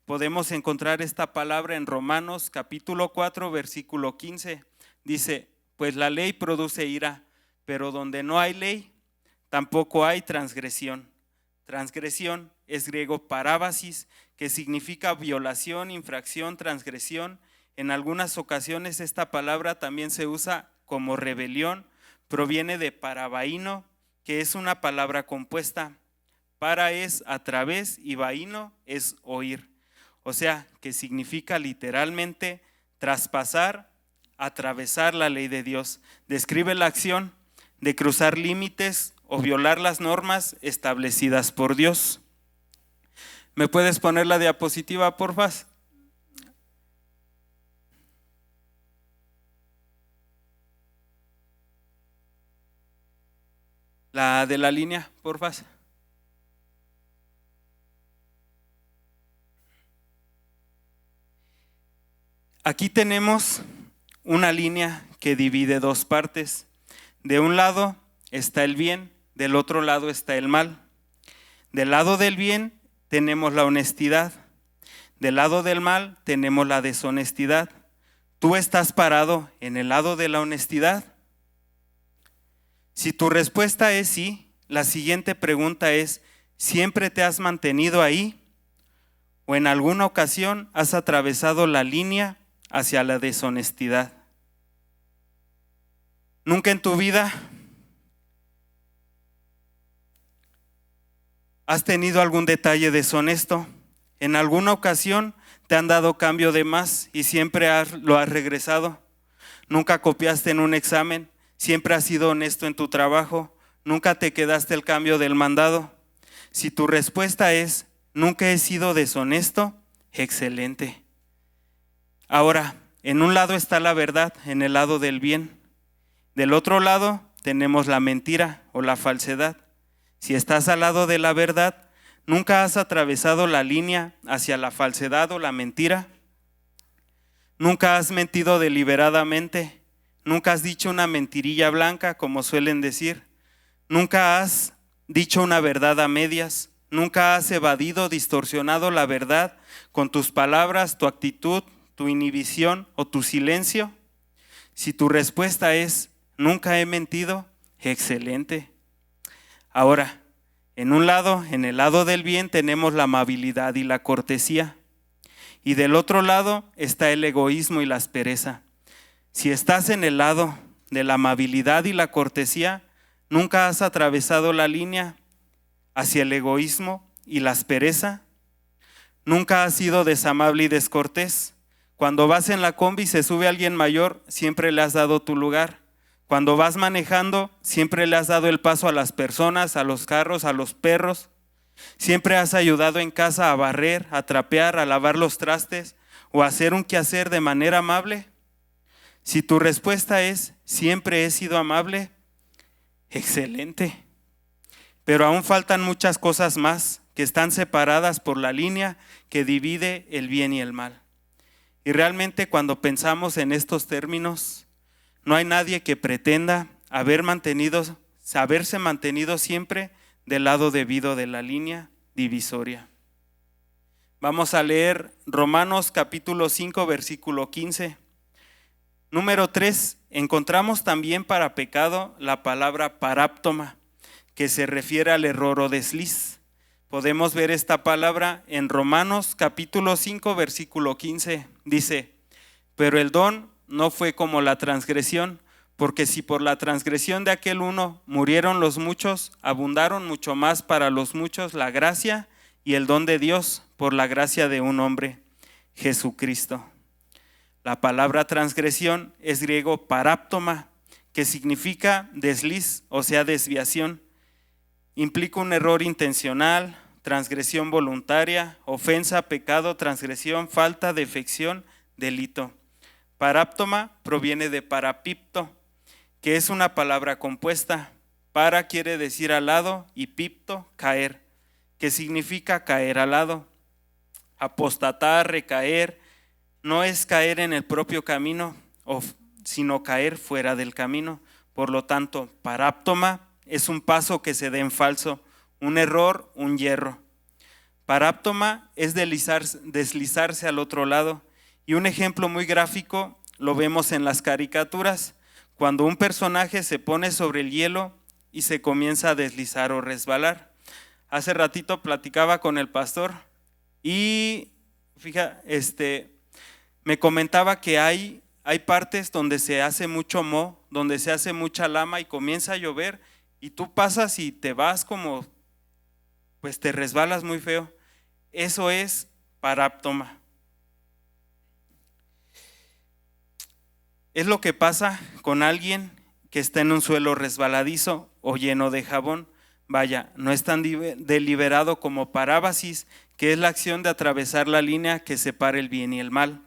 Podemos encontrar esta palabra en Romanos capítulo 4, versículo 15. Dice, pues la ley produce ira, pero donde no hay ley, tampoco hay transgresión. Transgresión es griego parábasis, que significa violación, infracción, transgresión. En algunas ocasiones esta palabra también se usa como rebelión. Proviene de parabaíno, que es una palabra compuesta. Para es a través y baíno es oír. O sea, que significa literalmente traspasar, atravesar la ley de Dios. Describe la acción de cruzar límites o violar las normas establecidas por Dios. ¿Me puedes poner la diapositiva, por favor? La de la línea, por favor. Aquí tenemos una línea que divide dos partes. De un lado está el bien, del otro lado está el mal. Del lado del bien tenemos la honestidad, del lado del mal tenemos la deshonestidad. ¿Tú estás parado en el lado de la honestidad? Si tu respuesta es sí, la siguiente pregunta es, ¿siempre te has mantenido ahí? ¿O en alguna ocasión has atravesado la línea hacia la deshonestidad? ¿Nunca en tu vida has tenido algún detalle deshonesto? ¿En alguna ocasión te han dado cambio de más y siempre lo has regresado? ¿Nunca copiaste en un examen? ¿Siempre has sido honesto en tu trabajo? ¿Nunca te quedaste el cambio del mandado? Si tu respuesta es, nunca he sido deshonesto, excelente. Ahora, en un lado está la verdad, en el lado del bien. Del otro lado tenemos la mentira o la falsedad. Si estás al lado de la verdad, ¿nunca has atravesado la línea hacia la falsedad o la mentira? ¿Nunca has mentido deliberadamente? ¿Nunca has dicho una mentirilla blanca, como suelen decir? ¿Nunca has dicho una verdad a medias? ¿Nunca has evadido, distorsionado la verdad con tus palabras, tu actitud, tu inhibición o tu silencio? Si tu respuesta es, nunca he mentido, excelente. Ahora, en un lado, en el lado del bien, tenemos la amabilidad y la cortesía. Y del otro lado está el egoísmo y la aspereza. Si estás en el lado de la amabilidad y la cortesía, nunca has atravesado la línea hacia el egoísmo y la aspereza. Nunca has sido desamable y descortés. Cuando vas en la combi y se sube alguien mayor, siempre le has dado tu lugar. Cuando vas manejando, siempre le has dado el paso a las personas, a los carros, a los perros. Siempre has ayudado en casa a barrer, a trapear, a lavar los trastes o a hacer un quehacer de manera amable. Si tu respuesta es, siempre he sido amable, excelente. Pero aún faltan muchas cosas más que están separadas por la línea que divide el bien y el mal. Y realmente cuando pensamos en estos términos, no hay nadie que pretenda haberse mantenido siempre del lado debido de la línea divisoria. Vamos a leer Romanos capítulo 5, versículo 15. Número 3, encontramos también para pecado la palabra paráptoma, que se refiere al error o desliz. Podemos ver esta palabra en Romanos capítulo 5, versículo 15. Dice, pero el don no fue como la transgresión, porque si por la transgresión de aquel uno murieron los muchos, abundaron mucho más para los muchos la gracia y el don de Dios por la gracia de un hombre, Jesucristo. La palabra transgresión es griego paráptoma, que significa desliz, o sea, desviación. Implica un error intencional, transgresión voluntaria, ofensa, pecado, transgresión, falta, defección, delito. Paráptoma proviene de parapipto, que es una palabra compuesta. Para quiere decir al lado y pipto, caer, que significa caer al lado. Apostatar, recaer, no es caer en el propio camino, sino caer fuera del camino. Por lo tanto, paráptoma es un paso que se da en falso, un error, un yerro. Paráptoma es deslizarse al otro lado. Y un ejemplo muy gráfico lo vemos en las caricaturas, cuando un personaje se pone sobre el hielo y se comienza a deslizar o resbalar. Hace ratito platicaba con el pastor y me comentaba que hay partes donde se hace mucho moho, donde se hace mucha lama y comienza a llover y tú pasas y te vas como, pues te resbalas muy feo. Eso es paráptoma. Es lo que pasa con alguien que está en un suelo resbaladizo o lleno de jabón. Vaya, no es tan deliberado como parábasis, que es la acción de atravesar la línea que separa el bien y el mal.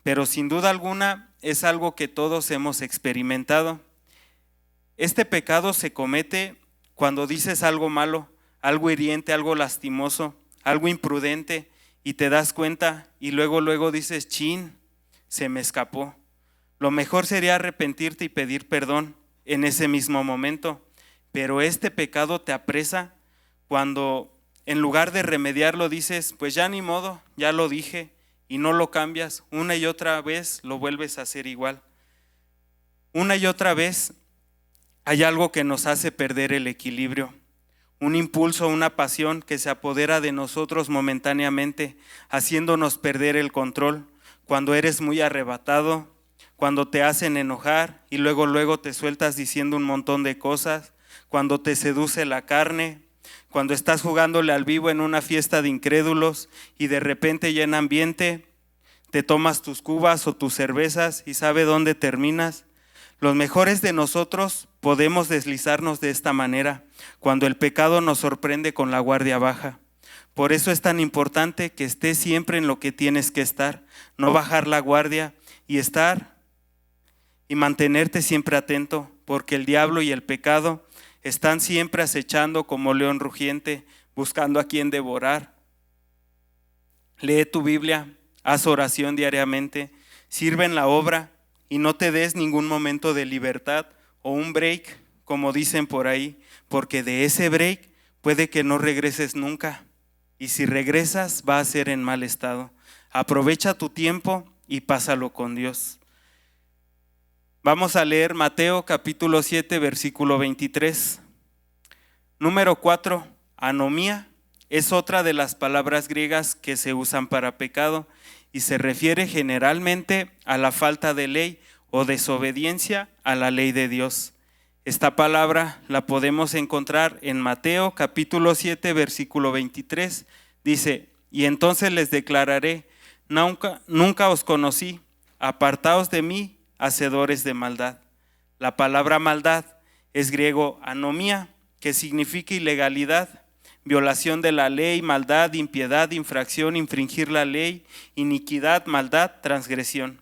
Pero sin duda alguna es algo que todos hemos experimentado. Este pecado se comete cuando dices algo malo, algo hiriente, algo lastimoso, algo imprudente y te das cuenta y luego dices, chin, se me escapó. Lo mejor sería arrepentirte y pedir perdón en ese mismo momento, pero este pecado te apresa cuando en lugar de remediarlo dices, pues ya ni modo, ya lo dije y no lo cambias, una y otra vez lo vuelves a hacer igual. Una y otra vez hay algo que nos hace perder el equilibrio, un impulso, una pasión que se apodera de nosotros momentáneamente, haciéndonos perder el control cuando eres muy arrebatado, cuando te hacen enojar y luego te sueltas diciendo un montón de cosas, cuando te seduce la carne, cuando estás jugándole al vivo en una fiesta de incrédulos y de repente ya en ambiente te tomas tus cubas o tus cervezas y ¿sabe dónde terminas? Los mejores de nosotros podemos deslizarnos de esta manera cuando el pecado nos sorprende con la guardia baja. Por eso es tan importante que estés siempre en lo que tienes que estar, no bajar la guardia y estar y mantenerte siempre atento, porque el diablo y el pecado están siempre acechando como león rugiente, buscando a quien devorar. Lee tu Biblia, haz oración diariamente, sirve en la obra y no te des ningún momento de libertad o un break, como dicen por ahí, porque de ese break puede que no regreses nunca. Y si regresas va a ser en mal estado. Aprovecha tu tiempo y pásalo con Dios. Vamos a leer Mateo capítulo 7, versículo 23. Número 4, anomía, es otra de las palabras griegas que se usan para pecado y se refiere generalmente a la falta de ley o desobediencia a la ley de Dios. Esta palabra la podemos encontrar en Mateo capítulo 7, versículo 23. Dice, y entonces les declararé, nunca os conocí, apartaos de mí, hacedores de maldad. La palabra maldad es griego anomía, que significa ilegalidad, violación de la ley, maldad, impiedad, infracción, infringir la ley, iniquidad, maldad, transgresión.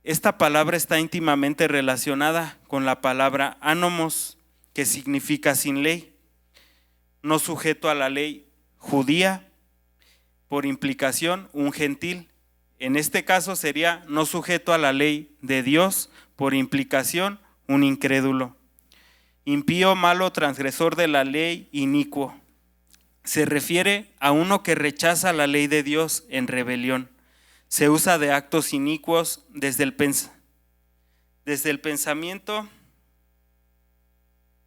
Esta palabra está íntimamente relacionada con la palabra anomos, que significa sin ley, no sujeto a la ley judía, por implicación un gentil. En este caso sería no sujeto a la ley de Dios, por implicación un incrédulo. Impío, malo, transgresor de la ley, inicuo. Se refiere a uno que rechaza la ley de Dios en rebelión. Se usa de actos inicuos desde el pensamiento,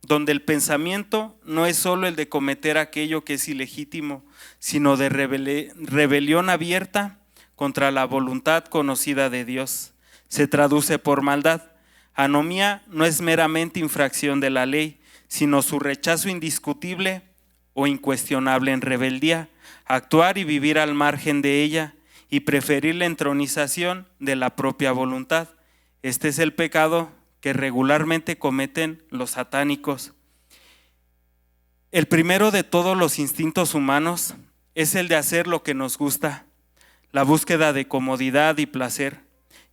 donde el pensamiento no es solo el de cometer aquello que es ilegítimo, sino de rebelión abierta contra la voluntad conocida de Dios. Se traduce por maldad. Anomía no es meramente infracción de la ley, sino su rechazo indiscutible o incuestionable en rebeldía, actuar y vivir al margen de ella y preferir la entronización de la propia voluntad. Este es el pecado que regularmente cometen los satánicos. El primero de todos los instintos humanos es el de hacer lo que nos gusta, la búsqueda de comodidad y placer,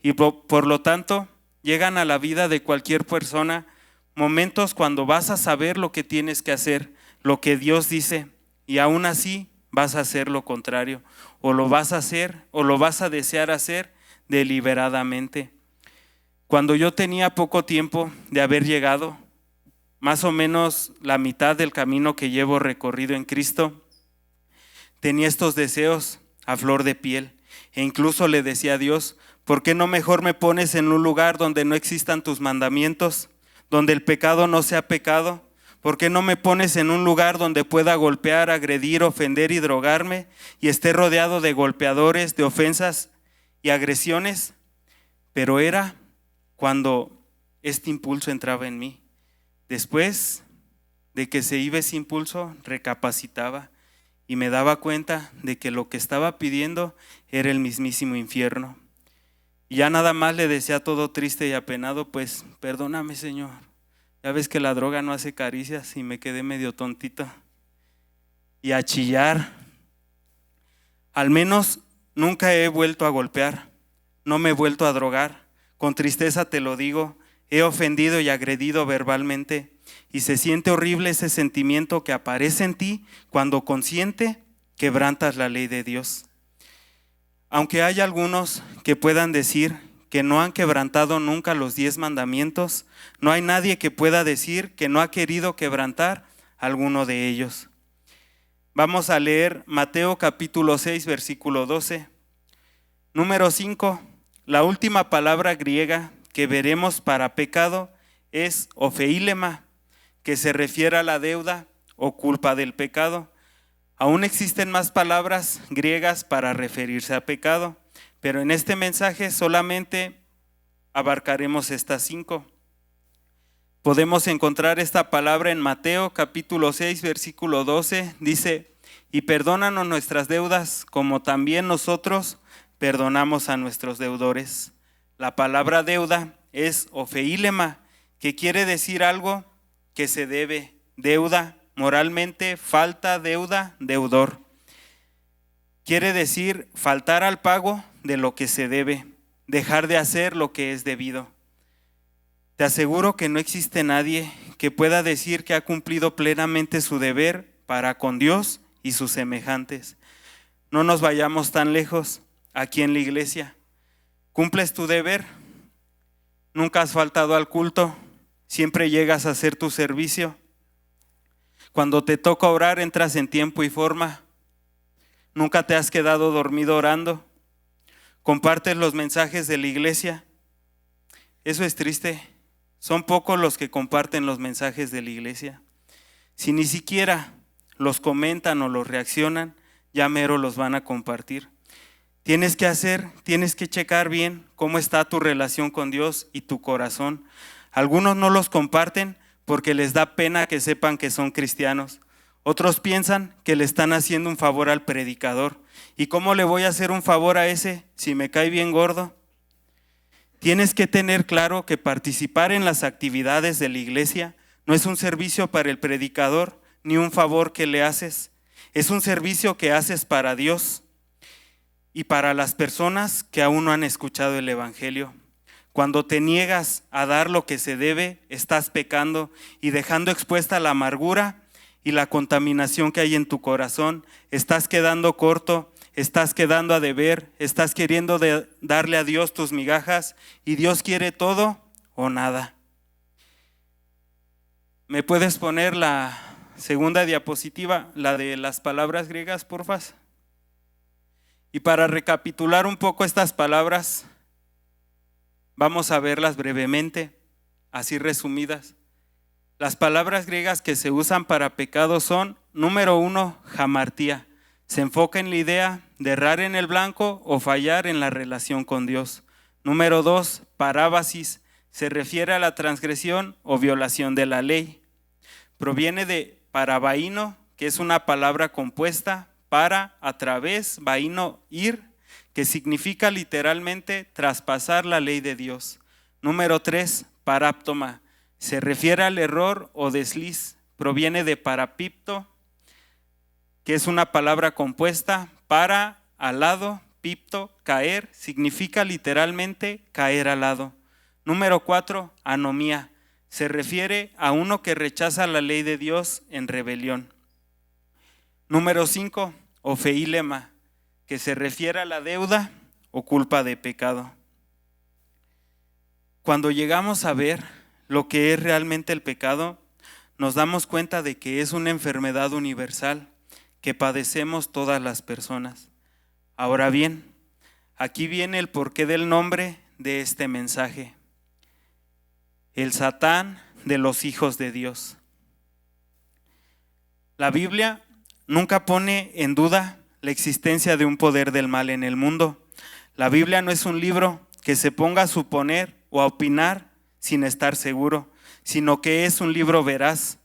y por lo tanto llegan a la vida de cualquier persona momentos cuando vas a saber lo que tienes que hacer, lo que Dios dice, y aún así vas a hacer lo contrario, o lo vas a hacer o lo vas a desear hacer deliberadamente. Cuando yo tenía poco tiempo de haber llegado, más o menos la mitad del camino que llevo recorrido en Cristo, tenía estos deseos a flor de piel, e incluso le decía a Dios: ¿por qué no mejor me pones en un lugar donde no existan tus mandamientos, donde el pecado no sea pecado? ¿Por qué no me pones en un lugar donde pueda golpear, agredir, ofender y drogarme y esté rodeado de golpeadores, de ofensas y agresiones? Pero era cuando este impulso entraba en mí. Después de que se iba ese impulso, recapacitaba y me daba cuenta de que lo que estaba pidiendo era el mismísimo infierno. Y ya nada más le decía todo triste y apenado: pues perdóname, Señor, ya ves que la droga no hace caricias, y me quedé medio tontito. Y a chillar. Al menos nunca he vuelto a golpear, no me he vuelto a drogar. Con tristeza te lo digo, he ofendido y agredido verbalmente, y se siente horrible ese sentimiento que aparece en ti cuando consciente quebrantas la ley de Dios. Aunque hay algunos que puedan decir que no han quebrantado nunca los 10 mandamientos, no hay nadie que pueda decir que no ha querido quebrantar alguno de ellos. Vamos a leer Mateo capítulo 6, versículo 12. Número 5, la última palabra griega que veremos para pecado es ofeílema, que se refiere a la deuda o culpa del pecado. Aún existen más palabras griegas para referirse a pecado, pero en este mensaje solamente abarcaremos estas 5. Podemos encontrar esta palabra en Mateo capítulo 6, versículo 12. Dice: y perdónanos nuestras deudas, como también nosotros perdonamos a nuestros deudores. La palabra deuda es ofeílema, que quiere decir algo que se debe, deuda, moralmente, falta, deuda, deudor. Quiere decir faltar al pago de lo que se debe, dejar de hacer lo que es debido. Te aseguro que no existe nadie que pueda decir que ha cumplido plenamente su deber para con Dios y sus semejantes. No nos vayamos tan lejos. Aquí en la iglesia, ¿cumples tu deber? ¿Nunca has faltado al culto? ¿Siempre llegas a hacer tu servicio? Cuando te toca orar, entras en tiempo y forma. ¿Nunca te has quedado dormido orando? ¿Compartes los mensajes de la iglesia? Eso es triste. Son pocos los que comparten los mensajes de la iglesia. Si ni siquiera los comentan o los reaccionan, ya mero los van a compartir. Tienes que checar bien cómo está tu relación con Dios y tu corazón. Algunos no los comparten porque les da pena que sepan que son cristianos. Otros piensan que le están haciendo un favor al predicador. ¿Y cómo le voy a hacer un favor a ese si me cae bien gordo? Tienes que tener claro que participar en las actividades de la iglesia no es un servicio para el predicador ni un favor que le haces. Es un servicio que haces para Dios y para las personas que aún no han escuchado el evangelio. Cuando te niegas a dar lo que se debe, estás pecando y dejando expuesta la amargura y la contaminación que hay en tu corazón. Estás quedando corto, estás quedando a deber, estás queriendo darle a Dios tus migajas, y Dios quiere todo o nada. ¿Me puedes poner la segunda diapositiva, la de las palabras griegas, porfa? Y para recapitular un poco estas palabras, vamos a verlas brevemente, así resumidas. Las palabras griegas que se usan para pecado son: número 1, hamartía. Se enfoca en la idea de errar en el blanco o fallar en la relación con Dios. Número 2, parábasis. Se refiere a la transgresión o violación de la ley. Proviene de parabaino, que es una palabra compuesta para, a través, vaino, ir, que significa literalmente traspasar la ley de Dios. Número 3, paráptoma, se refiere al error o desliz, proviene de parapipto, que es una palabra compuesta para, al lado, pipto, caer, significa literalmente caer al lado. Número 4, anomía, se refiere a uno que rechaza la ley de Dios en rebelión. Número 5, ofeílema, que se refiere a la deuda o culpa de pecado. Cuando llegamos a ver lo que es realmente el pecado, nos damos cuenta de que es una enfermedad universal que padecemos todas las personas. Ahora bien, aquí viene el porqué del nombre de este mensaje: el Satán de los hijos de Dios. La Biblia nunca pone en duda la existencia de un poder del mal en el mundo. La Biblia no es un libro que se ponga a suponer o a opinar sin estar seguro, sino que es un libro veraz.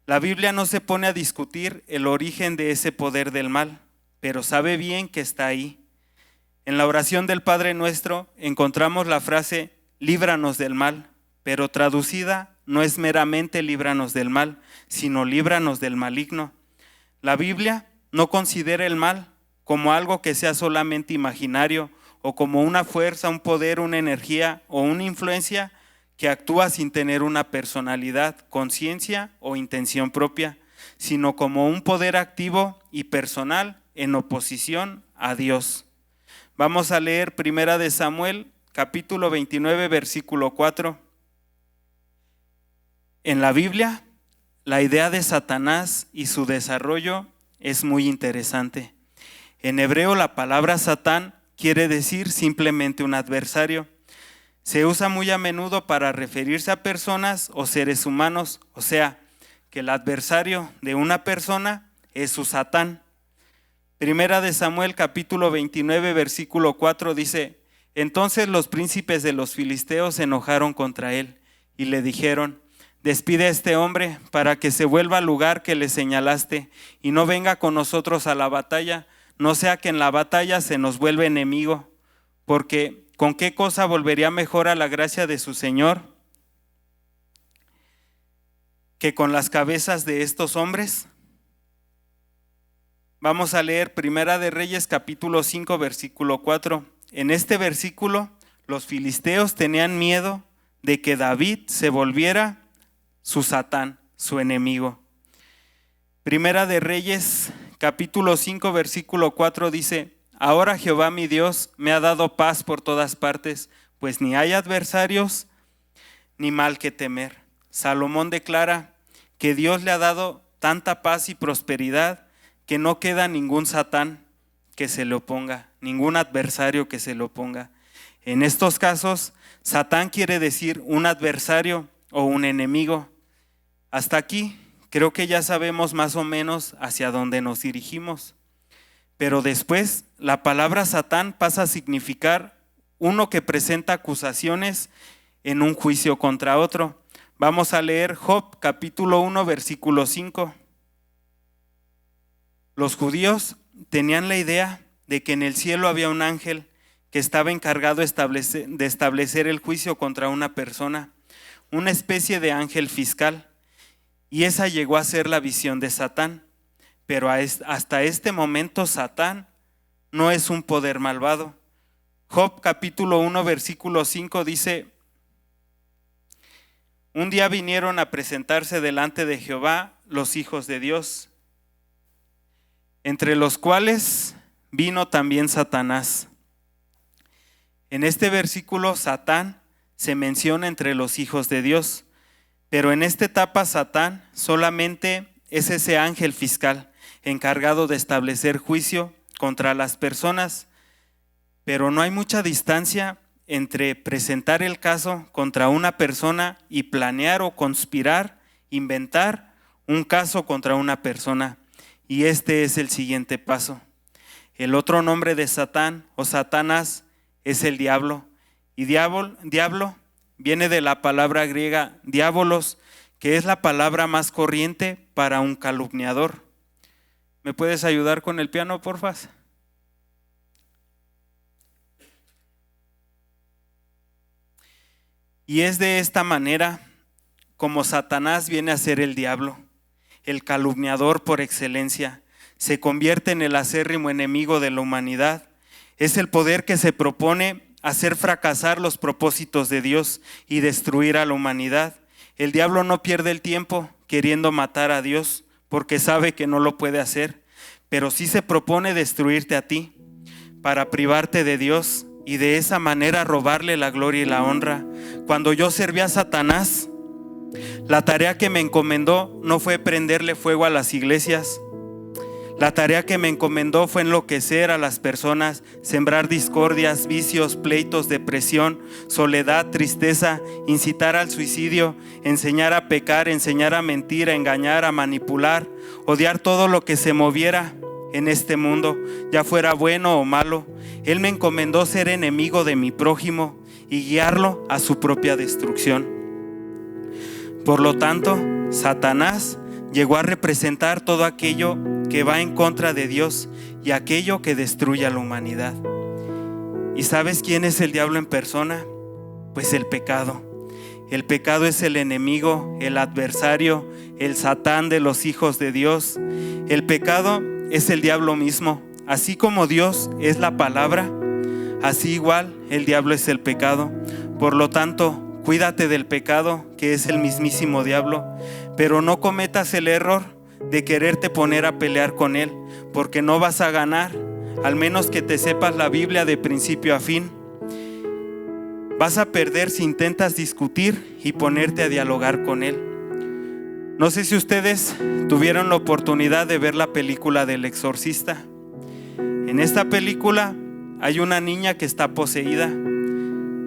La Biblia no se pone a discutir el origen de ese poder del mal, pero sabe bien que está ahí. En la oración del Padre Nuestro encontramos la frase líbranos del mal, pero traducida no es meramente líbranos del mal, sino líbranos del maligno. La Biblia no considera el mal como algo que sea solamente imaginario o como una fuerza, un poder, una energía o una influencia que actúa sin tener una personalidad, conciencia o intención propia, sino como un poder activo y personal en oposición a Dios. Vamos a leer 1 Samuel, capítulo 29, versículo 4. En la Biblia, la idea de Satanás y su desarrollo es muy interesante. En hebreo, la palabra Satán quiere decir simplemente un adversario. Se usa muy a menudo para referirse a personas o seres humanos, o sea, que el adversario de una persona es su Satán. 1 Samuel capítulo 29 versículo 4 dice: entonces los príncipes de los filisteos se enojaron contra él y le dijeron: despide a este hombre para que se vuelva al lugar que le señalaste y no venga con nosotros a la batalla, no sea que en la batalla se nos vuelva enemigo, porque ¿con qué cosa volvería mejor a la gracia de su Señor que con las cabezas de estos hombres? Vamos a leer 1 de Reyes capítulo 5 versículo 4. En este versículo los filisteos tenían miedo de que David se volviera su Satán, su enemigo. 1 de Reyes capítulo 5 versículo 4 dice: ahora Jehová mi Dios me ha dado paz por todas partes, pues ni hay adversarios ni mal que temer. Salomón declara que Dios le ha dado tanta paz y prosperidad que no queda ningún Satán que se le oponga, ningún adversario que se le oponga. En estos casos, Satán quiere decir un adversario o un enemigo. Hasta aquí creo que ya sabemos más o menos hacia dónde nos dirigimos. Pero después la palabra Satán pasa a significar uno que presenta acusaciones en un juicio contra otro. Vamos a leer Job capítulo 1 versículo 5. Los judíos tenían la idea de que en el cielo había un ángel que estaba encargado de establecer el juicio contra una persona, una especie de ángel fiscal, y esa llegó a ser la visión de Satán. Pero hasta este momento Satán no es un poder malvado. Job capítulo 1 versículo 5 dice: un día vinieron a presentarse delante de Jehová los hijos de Dios, entre los cuales vino también Satanás. En este versículo Satán se menciona entre los hijos de Dios, pero en esta etapa Satán solamente es ese ángel fiscal encargado de establecer juicio contra las personas, pero no hay mucha distancia entre presentar el caso contra una persona y planear o conspirar, inventar un caso contra una persona. Y este es el siguiente paso. El otro nombre de Satán o Satanás es el diablo. Y diablo viene de la palabra griega diabolos, que es la palabra más corriente para un calumniador. ¿Me puedes ayudar con el piano, porfas? Y es de esta manera como Satanás viene a ser el diablo, el calumniador por excelencia. Se convierte en el acérrimo enemigo de la humanidad. Es el poder que se propone hacer fracasar los propósitos de Dios y destruir a la humanidad. El diablo no pierde el tiempo queriendo matar a Dios porque sabe que no lo puede hacer, pero sí se propone destruirte a ti para privarte de Dios y de esa manera robarle la gloria y la honra. Cuando yo serví a Satanás, la tarea que me encomendó no fue prenderle fuego a las iglesias. La tarea que me encomendó fue enloquecer a las personas, sembrar discordias, vicios, pleitos, depresión, soledad, tristeza, incitar al suicidio, enseñar a pecar, enseñar a mentir, a engañar, a manipular, odiar todo lo que se moviera en este mundo, ya fuera bueno o malo. Él me encomendó ser enemigo de mi prójimo y guiarlo a su propia destrucción. Por lo tanto, Satanás llegó a representar todo aquello que va en contra de Dios y aquello que destruye a la humanidad. ¿Y sabes quién es el diablo en persona? Pues el pecado. El pecado es el enemigo, el adversario, el Satán de los hijos de Dios. El pecado es el diablo mismo. Así como Dios es la palabra, así igual el diablo es el pecado. Por lo tanto, cuídate del pecado, que es el mismísimo diablo, pero no cometas el error de quererte poner a pelear con él, porque no vas a ganar, al menos que te sepas la Biblia de principio a fin. Vas a perder si intentas discutir y ponerte a dialogar con él. No sé si ustedes tuvieron la oportunidad de ver la película del Exorcista. En esta película hay una niña que está poseída.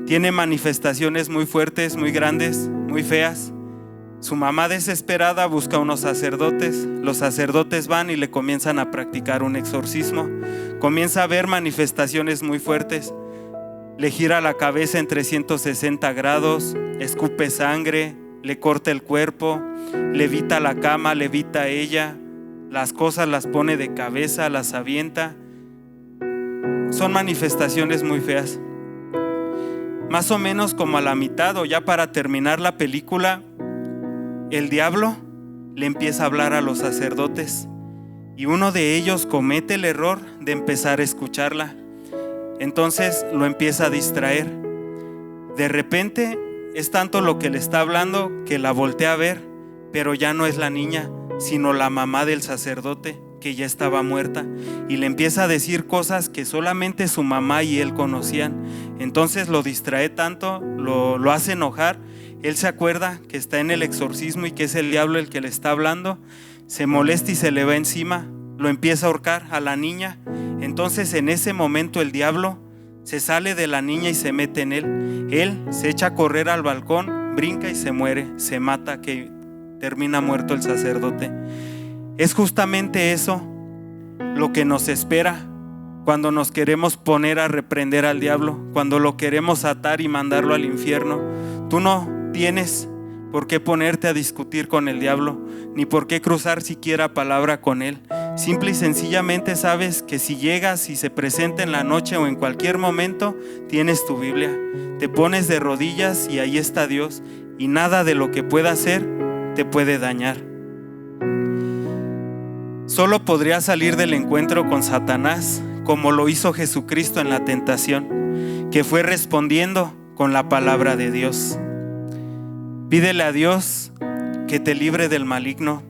Tiene manifestaciones muy fuertes, muy grandes, muy feas. Su mamá, desesperada, busca a unos sacerdotes. Los sacerdotes van y le comienzan a practicar un exorcismo. Comienza a ver manifestaciones muy fuertes. Le gira la cabeza en 360 grados, escupe sangre, le corta el cuerpo, levita la cama, levita a ella, las cosas las pone de cabeza, las avienta. Son manifestaciones muy feas. Más o menos como a la mitad o ya para terminar la película, el diablo le empieza a hablar a los sacerdotes y uno de ellos comete el error de empezar a escucharla. Entonces lo empieza a distraer. De repente es tanto lo que le está hablando que la voltea a ver, pero ya no es la niña, sino la mamá del sacerdote, que ya estaba muerta, y le empieza a decir cosas que solamente su mamá y él conocían. Entonces lo distrae tanto, lo hace enojar. Él se acuerda que está en el exorcismo y que es el diablo el que le está hablando. Se molesta y se le va encima, lo empieza a ahorcar a la niña. Entonces en ese momento el diablo se sale de la niña y se mete en él. Él se echa a correr al balcón, brinca y se muere, se mata, que termina muerto el sacerdote. Es justamente eso lo que nos espera cuando nos queremos poner a reprender al diablo, cuando lo queremos atar y mandarlo al infierno. Tú no tienes por qué ponerte a discutir con el diablo, ni por qué cruzar siquiera palabra con él. Simple y sencillamente sabes que si llegas y se presenta en la noche o en cualquier momento, tienes tu Biblia, te pones de rodillas y ahí está Dios, y nada de lo que pueda hacer te puede dañar. Solo podría salir del encuentro con Satanás como lo hizo Jesucristo en la tentación, que fue respondiendo con la palabra de Dios. Pídele a Dios que te libre del maligno,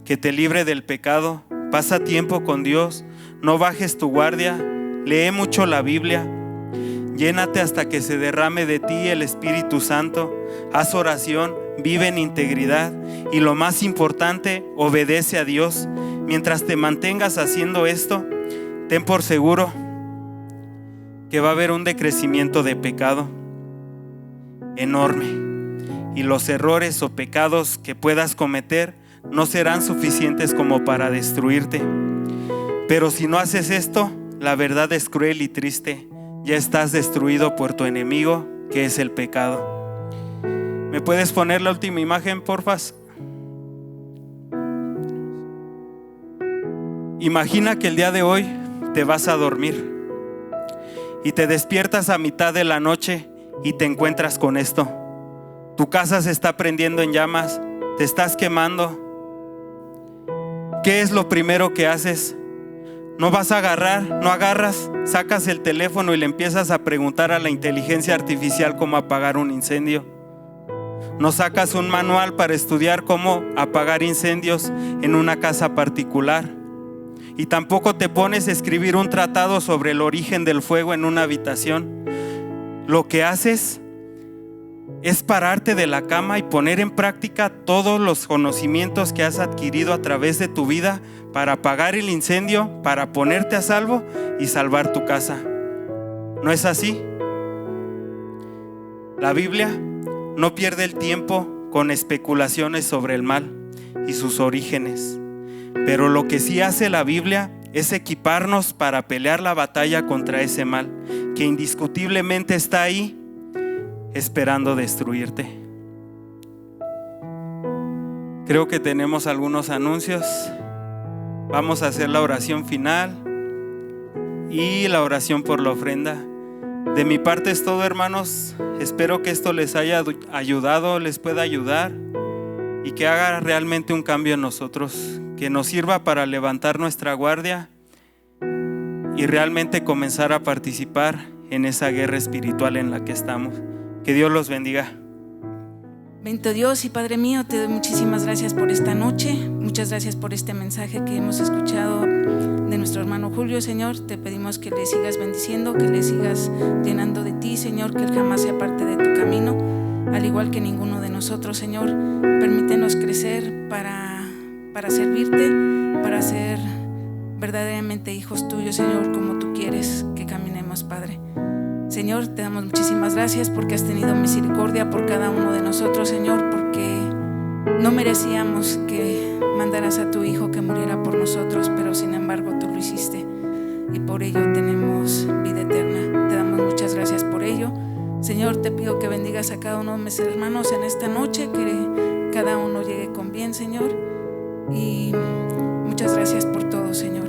que te libre del pecado. Pasa tiempo con Dios, no bajes tu guardia, lee mucho la Biblia, llénate hasta que se derrame de ti el Espíritu Santo, haz oración, vive en integridad y lo más importante, obedece a Dios. Mientras te mantengas haciendo esto, ten por seguro que va a haber un decrecimiento de pecado enorme y los errores o pecados que puedas cometer no serán suficientes como para destruirte. Pero si no haces esto, la verdad es cruel y triste. Ya estás destruido por tu enemigo, que es el pecado. ¿Me puedes poner la última imagen, porfas? Imagina que el día de hoy te vas a dormir y te despiertas a mitad de la noche y te encuentras con esto. Tu casa se está prendiendo en llamas, te estás quemando. ¿Qué es lo primero que haces? No agarras, sacas el teléfono y le empiezas a preguntar a la inteligencia artificial cómo apagar un incendio. No sacas un manual para estudiar cómo apagar incendios en una casa particular. Y tampoco te pones a escribir un tratado sobre el origen del fuego en una habitación. Lo que haces es pararte de la cama y poner en práctica todos los conocimientos que has adquirido a través de tu vida para apagar el incendio, para ponerte a salvo y salvar tu casa. ¿No es así? La Biblia no pierde el tiempo con especulaciones sobre el mal y sus orígenes. Pero lo que sí hace la Biblia es equiparnos para pelear la batalla contra ese mal, que indiscutiblemente está ahí, esperando destruirte. Creo que tenemos algunos anuncios. Vamos a hacer la oración final y la oración por la ofrenda. De mi parte es todo, hermanos. Espero que esto les haya ayudado, les pueda ayudar y que haga realmente un cambio en nosotros, que nos sirva para levantar nuestra guardia y realmente comenzar a participar en esa guerra espiritual en la que estamos. Que Dios los bendiga. Bendito Dios y Padre mío, te doy muchísimas gracias por esta noche. Muchas gracias por este mensaje que hemos escuchado de nuestro hermano Julio, Señor. Te pedimos que le sigas bendiciendo, que le sigas llenando de ti, Señor, que él jamás sea parte de tu camino, al igual que ninguno de nosotros, Señor. Permítenos crecer para servirte, para ser verdaderamente hijos tuyos, Señor, como tú quieres que caminemos, Padre. Señor, te damos muchísimas gracias porque has tenido misericordia por cada uno de nosotros, Señor, porque no merecíamos que mandaras a tu Hijo que muriera por nosotros, pero sin embargo tú lo hiciste y por ello tenemos vida eterna. Te damos muchas gracias por ello. Señor, te pido que bendigas a cada uno de mis hermanos en esta noche, que cada uno llegue con bien, Señor, y muchas gracias por todo, Señor.